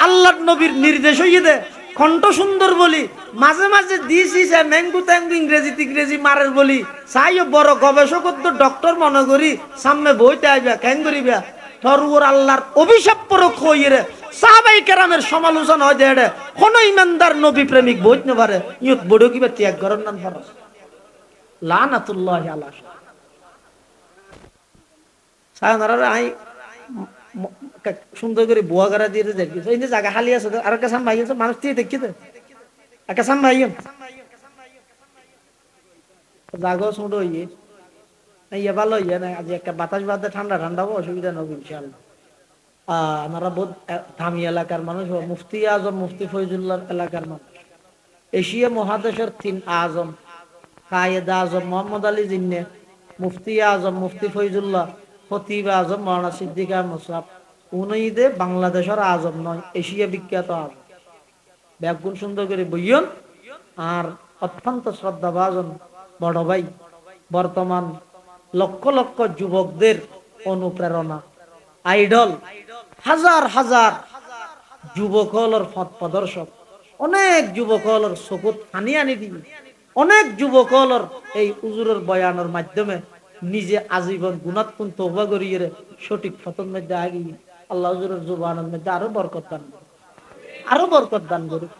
[SPEAKER 1] আল্লাহর নবীর নির্দেশ হইয়ে দে কণ্ঠ সুন্দর বলি, মাঝে মাঝে দিছি সে ম্যাঙ্গু ট্যাঙ্গু ইংরেজি মারের বলি, চাইও বড় গবেষক ডক্টর মনে করি সামনে বইতে আইবা কেন করিবা, তরুর আল্লাহর অভিশাপ পরক হইরে সাহাবাই কেরামের সমালোচনা হয় দেড়ে কোন ইমানদার নবী প্রেমিক বইত না পারে, ইয়ত বড় কিবা ত্যাগ করার নাম ফরজ। লানাতুল্লাহি আলা সায়নারা আই সুন্দর করে বুয়া করা দিয়ে দেখবি এই যে জায়গা খালি আছে আর কাছে ভাই আছে মানুষ দিয়ে দেখি তো কাছে ভাই জাগো সুন্দর হইয়ে ইয়ে ভালো হইয়া না আজ একটা বাতাস বাদে ঠান্ডা ঠান্ডা অসুবিধা নব ইনশাআল্লাহ। আমরা বহুত ধামি এলাকার মানুষ, মুফতি আজম মুফতি ফয়জুল্লাহ এলাকার মানুষ, এশিয়া মহাদেশের 3 আজম কায়েদ আজম মোহাম্মদ আলী জিন্নে, মুফতি আজম মুফতি ফয়জুল্লাহ, খতিব আজম মাওলানা সিদ্দিক আহমদ সাহেব, উনিদে বাংলাদেশের আজম নয় এশিয়া বিখ্যাত আজম। ব্যাগুন সুন্দর করে বইয়ন আর অত্যন্ত শ্রদ্ধাভাজন বড় ভাই, বর্তমান লক্ষ লক্ষ যুবকদের অনুপ্রেরণা, আইডল, হাজার হাজার যুবকলর পথ প্রদর্শক, অনেক যুবকলর চকুত হানি আনি দিবি, অনেক যুবকলর এই উজুরের বয়ানের মাধ্যমে নিজে আজীবন গুণাত্মক তওবা করিয়ে সঠিক পথের মধ্যে আগিয়ে আল্লাহ হুজুরের জুবানের মধ্যে আরো বরকত দান করুন, আরো বরকত দান করুন।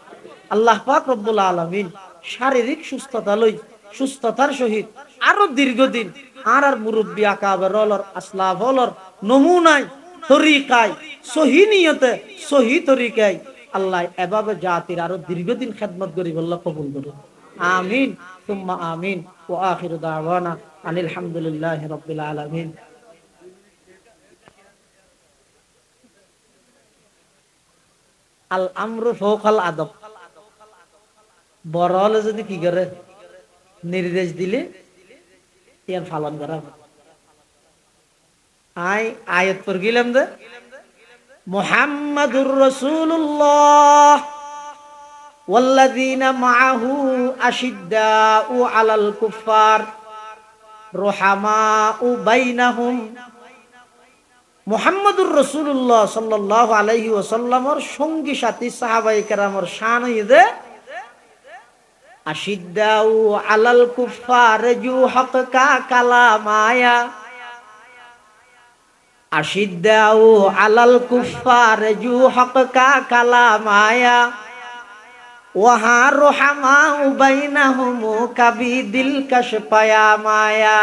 [SPEAKER 1] আল্লাহ পাক রব্বুল আলামিন শারীরিক সুস্থতা লই সুস্থতার সহিত আরো দীর্ঘদিন আর মুরব্বী আকাবের রলর আসলাফ হলর নমুনায় তরিকায় সহি নিয়তে সহি তরিকায় আল্লাহ এভাবে জাতির আরো দীর্ঘদিন খেদমত করি আল্লাহ কবুল করুন, আমিন সুম্মা আমিন। ওয়া আখিরু দাওয়ানা আনিল হামদুলিল্লাহি রাব্বিল আলামিন। আল আমরু ফাওকাল আদব, বড় হলে যদি কি করে নির্দেশ দিলে ইয়ার পালন করা। আয়াত পর গেলাম যে মুহাম্মাদুর রাসূলুল্লাহ ওয়াল্লাযীনা মাআহু আশিদ্দাউ আলাল কুফার রুহামাউ বাইনাহুম। মুহাম্মাদুর রাসূলুল্লাহ সাল্লাল্লাহু আলাইহি ওয়াসাল্লামের সঙ্গী সাথী সাহাবায়ে কেরামের শান হইছে আশিদ্দাউ আলাল কুফার জু হককা কালামায়া, আশিদ্দাউ আলাল কুফার জু হককা কালামায়া ওয়াহা রুহামাউ বাইনাহুম কাবিদিল কাশপায়া মায়া,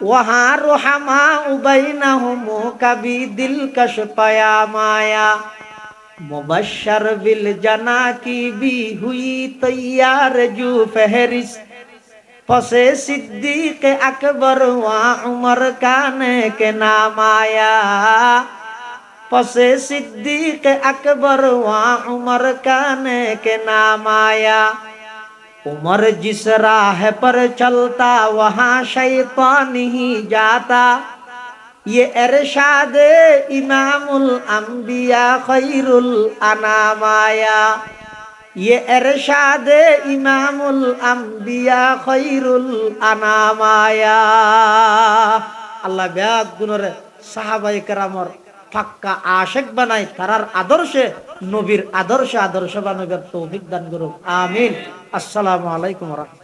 [SPEAKER 1] ওয়াহা রুহামাউ বাইনাহুম কাবিদিল কাশপায়া মায়া। मुबश्शर बिल जना की भी हुई तैयार जू फहरिस, फसे सिद्दीक अकबर वा उमर काने के नाम आया, फसे सिद्दीक अकबर वा उमर काने के नाम आया। उमर जिस राह पर चलता वहाँ शैतान ही जाता, ये इरशाद इमामुल अंबिया खैरुल अनाम आया। ये এরশাদে ইমামুল আম্বিয়া খৈরুল আনামায়া। আল্লাহ ব্যাগ গুণরে সাহাবায়ে কেরামর পাক্কা আশেক বানাই, তারার আদর্শে নবীর আদর্শে আদর্শ বানাবার তৌফিক দান করুন, আমিন। আসসালামু আলাইকুম ওয়া রাহমাতুল্লাহ।